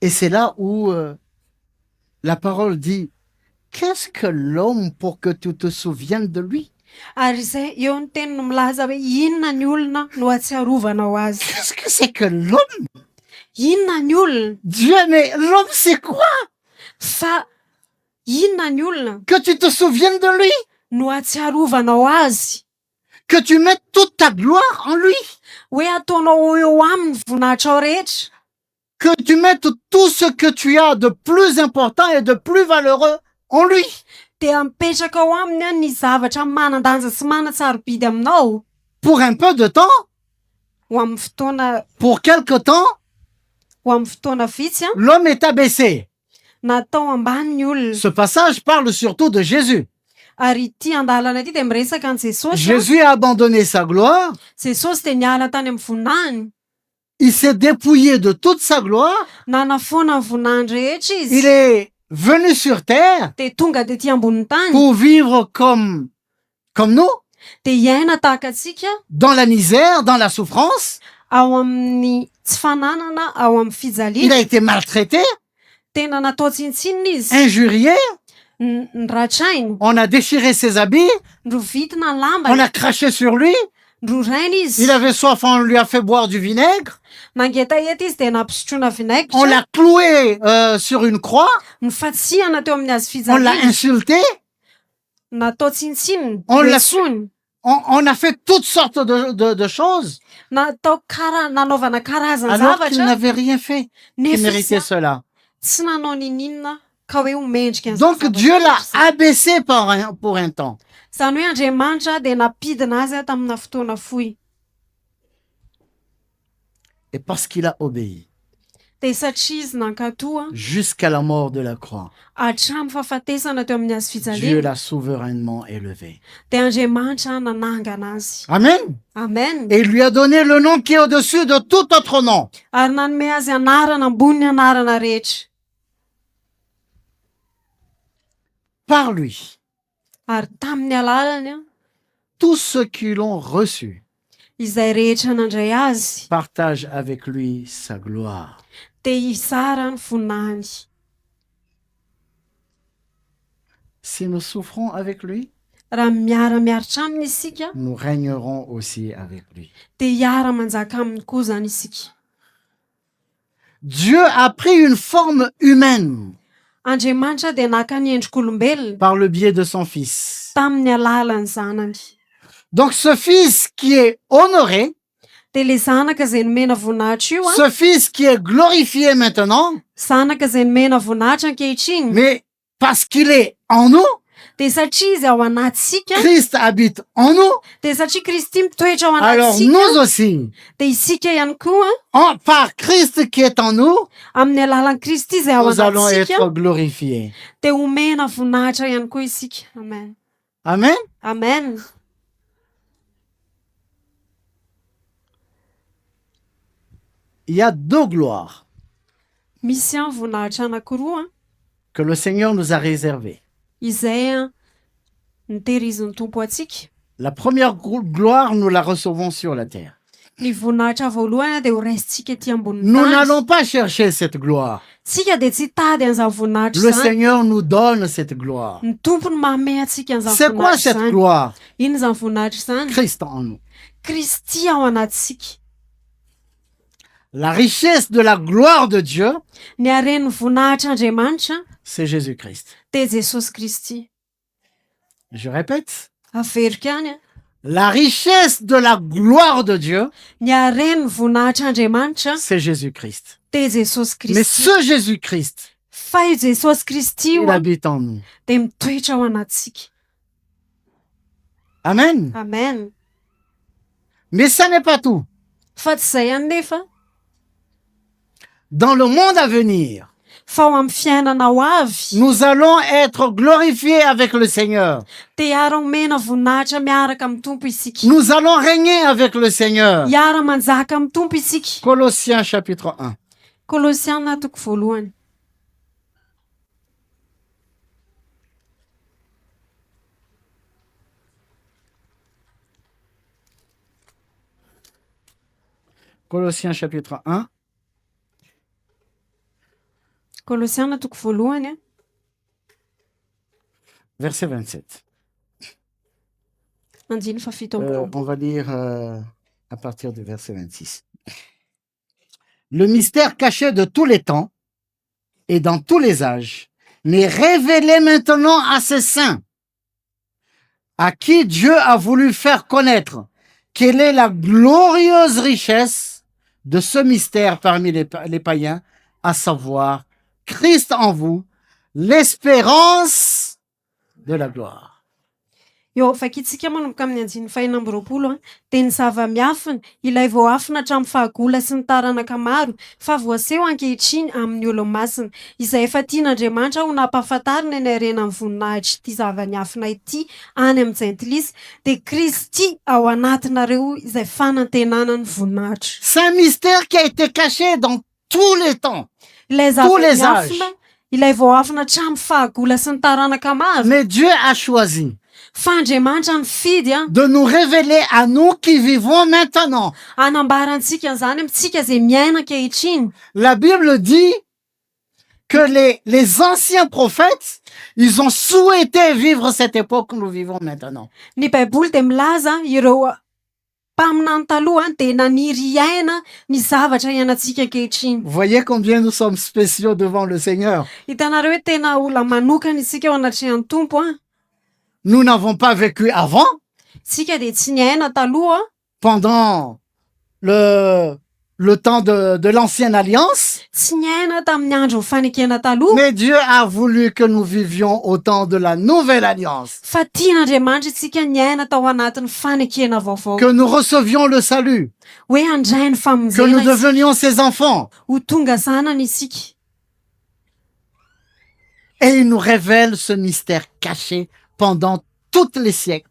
Et c'est là où la parole dit, qu'est-ce que l'homme pour que tu te souviennes de lui? Ary izay eo ny teny no milaza hoe inona ny olona no atsiarovanao azy. Qu'est-ce que c'est que l'homme? Inona ny olona? Dieu, mais l'homme c'est quoi? Fa inona ny olona Que tu te souviennes de lui? no atsiarovanao azy? Que tu mettes toute ta gloire en lui? Hoe ataonao eo aminy voninahitra ao rehetra? Que tu mettes tout ce que tu as de plus important et de plus valeureux en lui? De mipetraka ao aminy a ny zavatra manan-danja sy manan-tsarobidy aminao. Pour un peu de temps, Ho amin'ny fotoana pour quelque temps, ho amin'ny fotoana vitsy a, l'homme est abaissé. natao ambany ny olona. Ce passage parle surtout de Jésus. Ary ity andalana ity de miresaka an' Jesosy. Jésus a abandonné sa gloire, Jesosy de niala tany amin'ny vonany. il s'est dépouillé de toute sa gloire, Nanafoana ny vonany rehetra il izy. est venu sur terre De tonga de ty ambony tany. pour vivre comme nous, De hiaina tahaka atsika dans la misère, dans la souffrance. ao amin'ny tsy fananana, ao amin'ny Il fijaliana. a été maltraité, Tena natao tsintsinina izy. injurié, Ny ratrainy. on a déchiré ses habits, Rovitina ny on lamba. a craché sur lui, Roraina izy. il avait soif, on lui a fait boire du vinaigre, Nangeta eto izy de nampisotroina on vinaigitra. l'a cloué sur une croix, Nifatsihana teo amin'ny hazo on l'a fijaliana. insulté, Natao tsintsinina. On l'a- Lesony. on a fait toutes sortes de choses, Natao nanaovana karazana alors qu'il zavatra. n'avait rien fait qui Nefa méritait izy cela. tsy nanao ninina ka hoe homendrika an'izay Donc zavatra Dieu l'a rehetra. abaissé pour un temps. Zany hoe Andriamanitra de napidina azy tamina fotoana fohy. Et parce qu'il a obéi De satria izy nankatoa jusqu'à la mort de la croix, hatramin'ny fahafatesana teo amin'ny hazo Dieu fijaliana, l'a souverainement élevé. de Andriamanitra nanangana azy. Amen. Amen. Et il lui a donné le nom qui est au-dessus de tout autre nom. Ary nanome azy anarana ambony ny anarana rehetra. Par lui, Ary tamin'ny alalany a, tous ceux qui l'ont reçu izay rehetra nandray azy, partagent avec lui sa gloire. de hizara ny vonany. Si nous souffrons avec lui, Raha miara-miaritra aminy isika, nous régnerons aussi avec lui. de hiara-manjaka aminy koa zany isika. Dieu a pris une forme humaine Andriamanitra de naka ny endrik'olombelona par le biais de son Fils. tamin'ny alalany zanany. Donc ce Fils qui est honoré, De le zanaka izay nomena voninahitra io a, ce Fils qui est glorifié maintenant, zanaka izay nomena voninahitra ankehitriny, mais parce qu'il est en nous, de satria izy ao anatsika, Christ habite en nous, de satria Kristy mitoetra ao alors anatsika, nous aussi, de isika ihany koa par Christ qui est en nous, amin'ny alalan'ny Kristy izay ao nous allons anatsika, être glorifiés. de homena voninahitra ihany koa isika. Amen. Amen. Amen. Il y a deux gloires Misy an voninahitra anankiroa que le Seigneur nous a réservées. izay nitehiriziny tompo atsika. La première gloire, nous la recevons sur la terre. Ny voninahitra voalohany de ho raisintsika ety ambony Nous tany. n'allons pas chercher cette gloire. Tsika de tsy tady an'izany voninahitra Le zany. Seigneur nous donne cette gloire. Ny tompony manome atsika an'izany C'est quoi voninahitra cette zany. gloire? Ino zany voninahitra zany? Christ en nous. Kristy ao anatsika. La richesse de la gloire de Dieu, Ny haren'ny voninahitra Andriamanitra c'est Jésus-Christ. de Jesosy Kristy. Je répète, averiko ihany a La richesse de la gloire de Dieu, ny hareny voninahitr'andriamanitra c'est Jésus-Christ. dia Jesosy Mais Kristy ce Jésus-Christ, fa io Jesosy Kristy io il a habite en nous. dia mitoetra ao anatsika. Amen. Amen. Mais ça n'est pas tout. Fa tsy izay ihany nefa Dans le monde à venir, fa ao amin'ny fiainana ho avy nous allons être glorifiés avec le Seigneur. dia hiara-homena voninahitra miaraka amin'ny tompo isika. Nous allons régner avec le Seigneur. Hiara-manjaka amin'ny tompo isika. Colossiens chapitre 1. Kolosiana toko voalohany. Colossiens chapitre 1, Kolosiana toko voalohany a verset 27. andiny fa fito ambiny. On va lire à partir du verset 26. Le mystère caché de tous les temps et dans tous les âges, mais révélé maintenant à ses saints, à qui Dieu a voulu faire connaître quelle est la glorieuse richesse de ce mystère parmi les païens, à savoir Christ en vous, l'espérance de la gloire. Eo fakitsika manomboka amin'ny andiny fahaenina amby roapolo a dia ny zava-miafina ilay voafina hatramin'ny fahagola sy ny taranaka maro fa voaseho ankehitriny amin'ny olo-masina izay efa tian'Andriamanitra ho nampahafantarina ny harenan'ny voninahitra ity zava-miafina ity any amin'ny jentilisa dia Kristy ao anatinareo izay fanantenana ny voninahitra. C'est un mystère qui a été caché dans tous les temps. Ilay Tous les zava-miafina ilay voafina hatramin'ny fahagola sy ny taranaka maro Mais Dieu a choisi fa Andriamanitra mifidy a de nous révéler à nous qui vivons maintenant. hanambarantsika zany amintsika izay miaina ankehitriny. La Bible dit que les anciens prophètes, ils ont souhaité vivre cette époque que nous vivons maintenant. Ny Baiboly dia milaza ireo mpaminany taloha dia naniry iaina ny zavatra iainantsika ankehitriny. Vous voyez combien nous sommes spéciaux devant le Seigneur. Hitanareo hoe tena olona manokana isika ao anatrehan'ny tompo a. Nous n'avons pas vécu avant, Sika dia tsy niaina taloha pendant le temps de l'ancienne alliance, tsy niaina tamin'ny andro fanekena taloha mais Dieu a voulu que nous vivions au temps de la nouvelle alliance, fa tian'Andriamanitra isika niaina tao anatin'ny fanekena vaovao que nous recevions le salut, hoe handray ny que nous famonjena devenions ses enfants. ho tonga zanany isika. Et il nous révèle ce mystère caché pendant tous les siècles.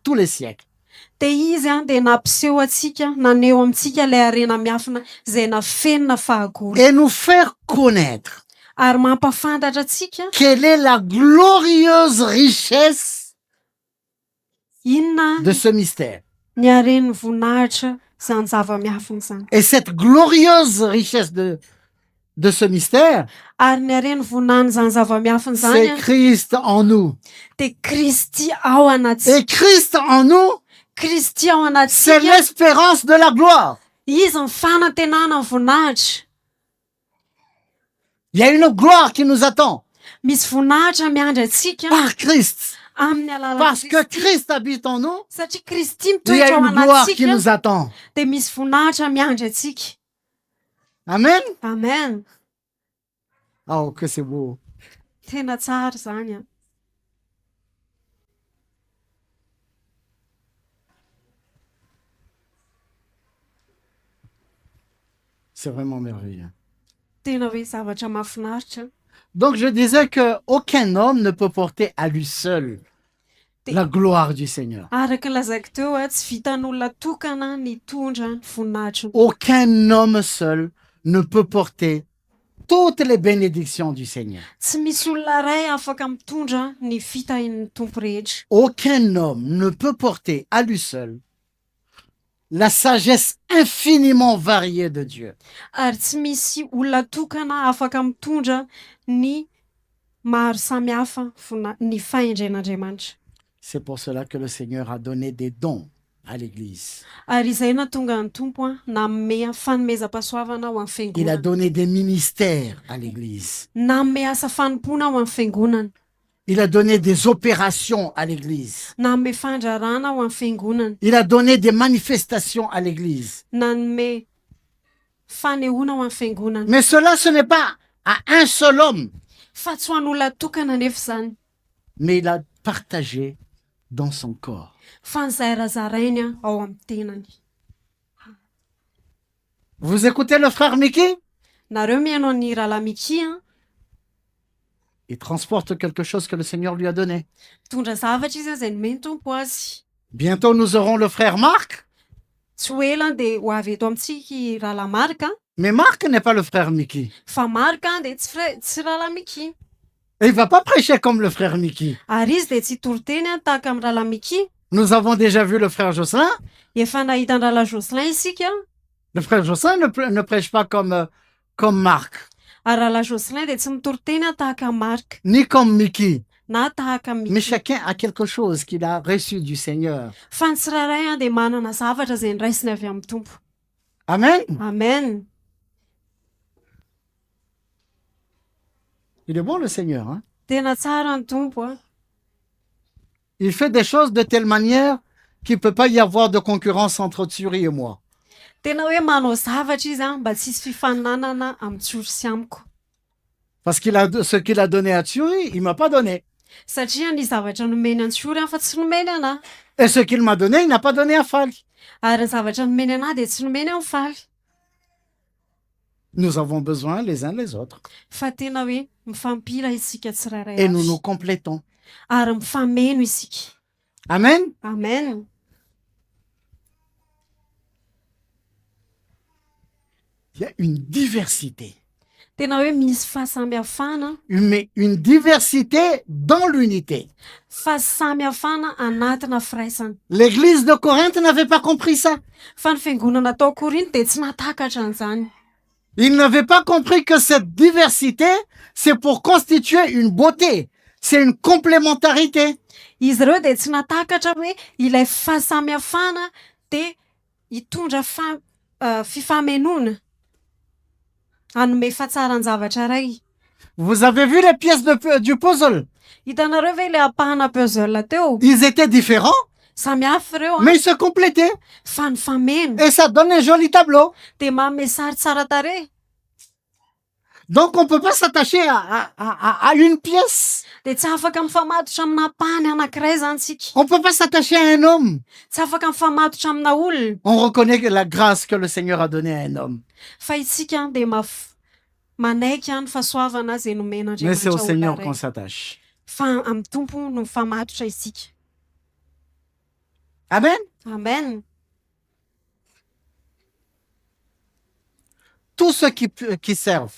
Dia izy a dia nampiseho atsika naneo amintsika ilay harena miafina izay nafenina fahagola Et nous faire connaître ary mampafantatra atsika quelle est la glorieuse richesse inona de ce mystère. ny haren'ny voninahitra izany zava-miafina izany. Et cette glorieuse richesse de ce mystère, Ary ny haren'ny voninahiny izany zava-miafina izany c'est a Christ en nous. dia Kristy ao Et anatsika. Christ en nous, Kristy ao c'est anatsika l'espérance de la gloire. izy ny fanantenana ny voninahitra. Il y a une gloire qui nous attend Misy voninahitra miandry atsika par Christ. amin'ny alalan'i Parce que Kristy. Christ habite en nous, Satria Kristy il y a mitoetra ao une gloire qui anatsika nous attend. dia misy voninahitra miandry atsika. Amen. Amen. Oh, que c'est beau. Tena tsara zany a. C'est vraiment merveilleux. Tena hoe zavatra mahafinaritra. Donc je disais que aucun homme ne peut porter à lui seul la gloire du Seigneur. Araka ny lazaiko teo a tsy vitan'olona tokana ny tondra ny voninahitra. Aucun homme seul ne peut porter toutes les bénédictions du Seigneur. Tsy misy olona ray afaka mitondra ny fitahin'ny tompo rehetra. Aucun homme ne peut porter à lui seul la sagesse infiniment variée de Dieu. Ary tsy misy olona tokana afaka mitondra ny maro samihafa ny fahendren'Andriamanitra. C'est pour cela que le Seigneur a donné des dons à l'Église. Ary izay natonga ny tompo a nanome fanomezam-pahasoavana ho amin'ny Il a fiangonana. donné des ministères à l'Église. Nanome asa fanompona ho amin'ny fiangonana. Il a donné des opérations à l'Église. nanome fandrarana ho amin'ny fiangonana, Il a donné des manifestations à l'Église. nanome fanehoana ho amin'ny fiangonana. Mais cela, ce n'est pas à un seul homme, Fa tsy ho an'olona tokana nefa izany, mais il a partagé dans son corps. fa nizarazarainy ao amin'ny tenany. Vous écoutez le frère Mickey? Nareo mihaino ny rahalahy Miki, Il transporte quelque chose que le Seigneur lui a donné. mitondra zavatra izy izay nomeny tompo azy. Bientôt, nous aurons le frère Marc. Tsy ho ela dia ho avy eto amintsika rahalahy Marika, Mais Marc n'est pas le frère Mickey. fa Marika dia tsy rahalahy Miki. Et il ne va pas prêcher comme le frère Mickey. Ary izy dia tsy toriteny tahaka amin'ny rahalahy Miki. Nous avons déjà vu le frère Jocelyn. Efa nahita ny rahalahy Jocelyn isika, Le frère Jocelyn ne prêche pas comme Marc, ary rahalahy Jocelyn dia tsy mitoriteny tahaka Marika ni comme Mickey. na tahaka Mais Miki. chacun a quelque chose qu'il a reçu du Seigneur. Fa ny tsirairay dia manana zavatra izay niraisiny avy amin'ny tompo. Amen. Amen. Il est bon le Seigneur. Hein? Tena tsara ny tompo. Il fait des choses de telle manière qu'il ne peut pas y avoir de concurrence entre Tsuri et moi. Tena hoe manao zavatra izy mba tsisy fifaninanana amin'ny tsoro sy amiko. Parce ce qu'il a donné à Tsuri, il ne m'a pas donné. Satria ny zavatra nomeny an-tsory fa tsy nomeny anahy. Et ce qu'il m'a donné, il n'a pas donné à Fali. Ary ny zavatra nomeny anahy dia tsy nomeny amin'ny faly. Nous avons besoin les uns les autres. Fa tena hoe mifampila isika tsirairay Et nous avy. nous complétons. Ary mifameno isika. Amen. Amen. Il y a une diversité. Tena hoe misy fahasamihafana, Mais une diversité dans l'unité. fahasamihafana anatina firaisana. L'église de Corinthe n'avait pas compris ça. Fa ny fiangonana tao Korinthe dia tsy natakatra an'izany. Ils n'avaient pas compris que cette diversité, c'est pour constituer une beauté. C'est une complémentarité. Izy ireo dia tsy natakatra hoe ilay fahasamihafana dia hitondra fifamenoana, hanome fahatsarany zavatra iray. Vous avez vu les pièces du puzzle? Hitanareo ve ilay ampahana puzzle teo? Ils étaient différents, Samihafa ireo mais ils se complétaient. fa nifameno Et ça donne un joli tableau. dia manome sary tsara tarehy. Donc on ne peut pas s'attacher à une pièce. Dia tsy afaka mifamatotra amina ampahany anankiray zany tsika. On ne peut pas s'attacher à un homme. Tsy afaka mifamatotra amina olona. On reconnaît la grâce que le Seigneur a donnée à un homme. Fa isika dia manaiky ny fahasoavana izay Mais c'est au nomen'Andriamanitra Seigneur olona qu'on iray. s'attache. Fa amin'ny tompo no mifamatotra isika. Amen. Amen. Tous ceux qui servent,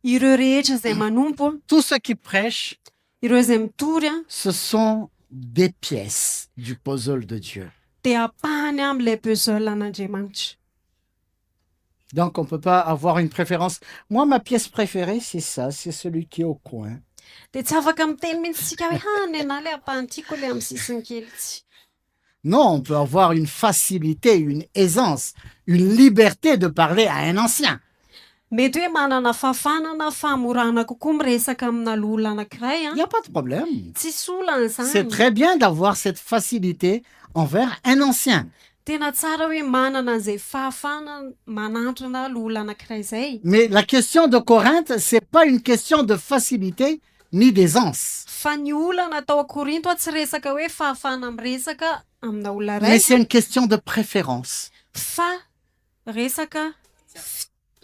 Ireo rehetra izay manompo, tous ceux qui prêchent, ireo izay mitory ce sont des pièces du puzzle de Dieu. dia ampahany amin'ilay puzzle an'Andriamanitra. Donc on ne peut pas avoir une préférence. Moi, ma pièce préférée, c'est ça, c'est celui qui est au coin. Dia tsy afaka miteny mihitsy tsika hoe ny anahy ilay ampahany tiako ilay amin'ny sisiny kely ity. Non, on peut avoir une facilité, une aisance, une liberté de parler à un ancien. Mety hoe manana fahafanana, famorana kokoa miresaka amina lola anankiray. Il n'y a pas de problème. Tsisy olana C'est izany. très bien d'avoir cette facilité envers un ancien. Tena tsara hoe manana an'izay fahafana manantrana lola anankiray izay. Mais la question de Corinthe, c'est pas une question de facilité ni d'aisance. Fa ny olana tao Korinto tsy resaka hoe fahafana miresaka amina olona Mais iray, c'est une question de préférence. fa resaka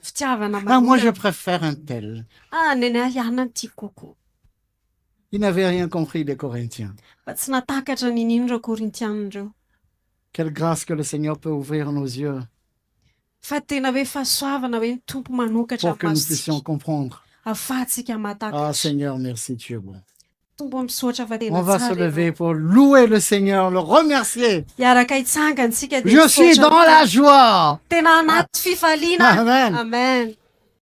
fitiavana Ah, moi, je manokana. préfère un tel. Ny anahy ihany no tiako kokoa. Ils n'avaient rien compris, les Corinthiens. Fa tsy natakatra ninino ireo Korintiana ireo. Quelle grâce que le Seigneur peut ouvrir nos yeux Fa tena hoe fahasoavana hoe ny tompo manokatra pour que nous puissions comprendre. ahafahantsika Ah, matakatra. Seigneur, merci, tu es bon. Tompo misaotra fa tena On va se tsara lever ianao. pour louer le Seigneur, le remercier. Hiaraka hitsangantsika dia Je suis misaotra dans la joie. tena anaty fifaliana. Amen. Amen.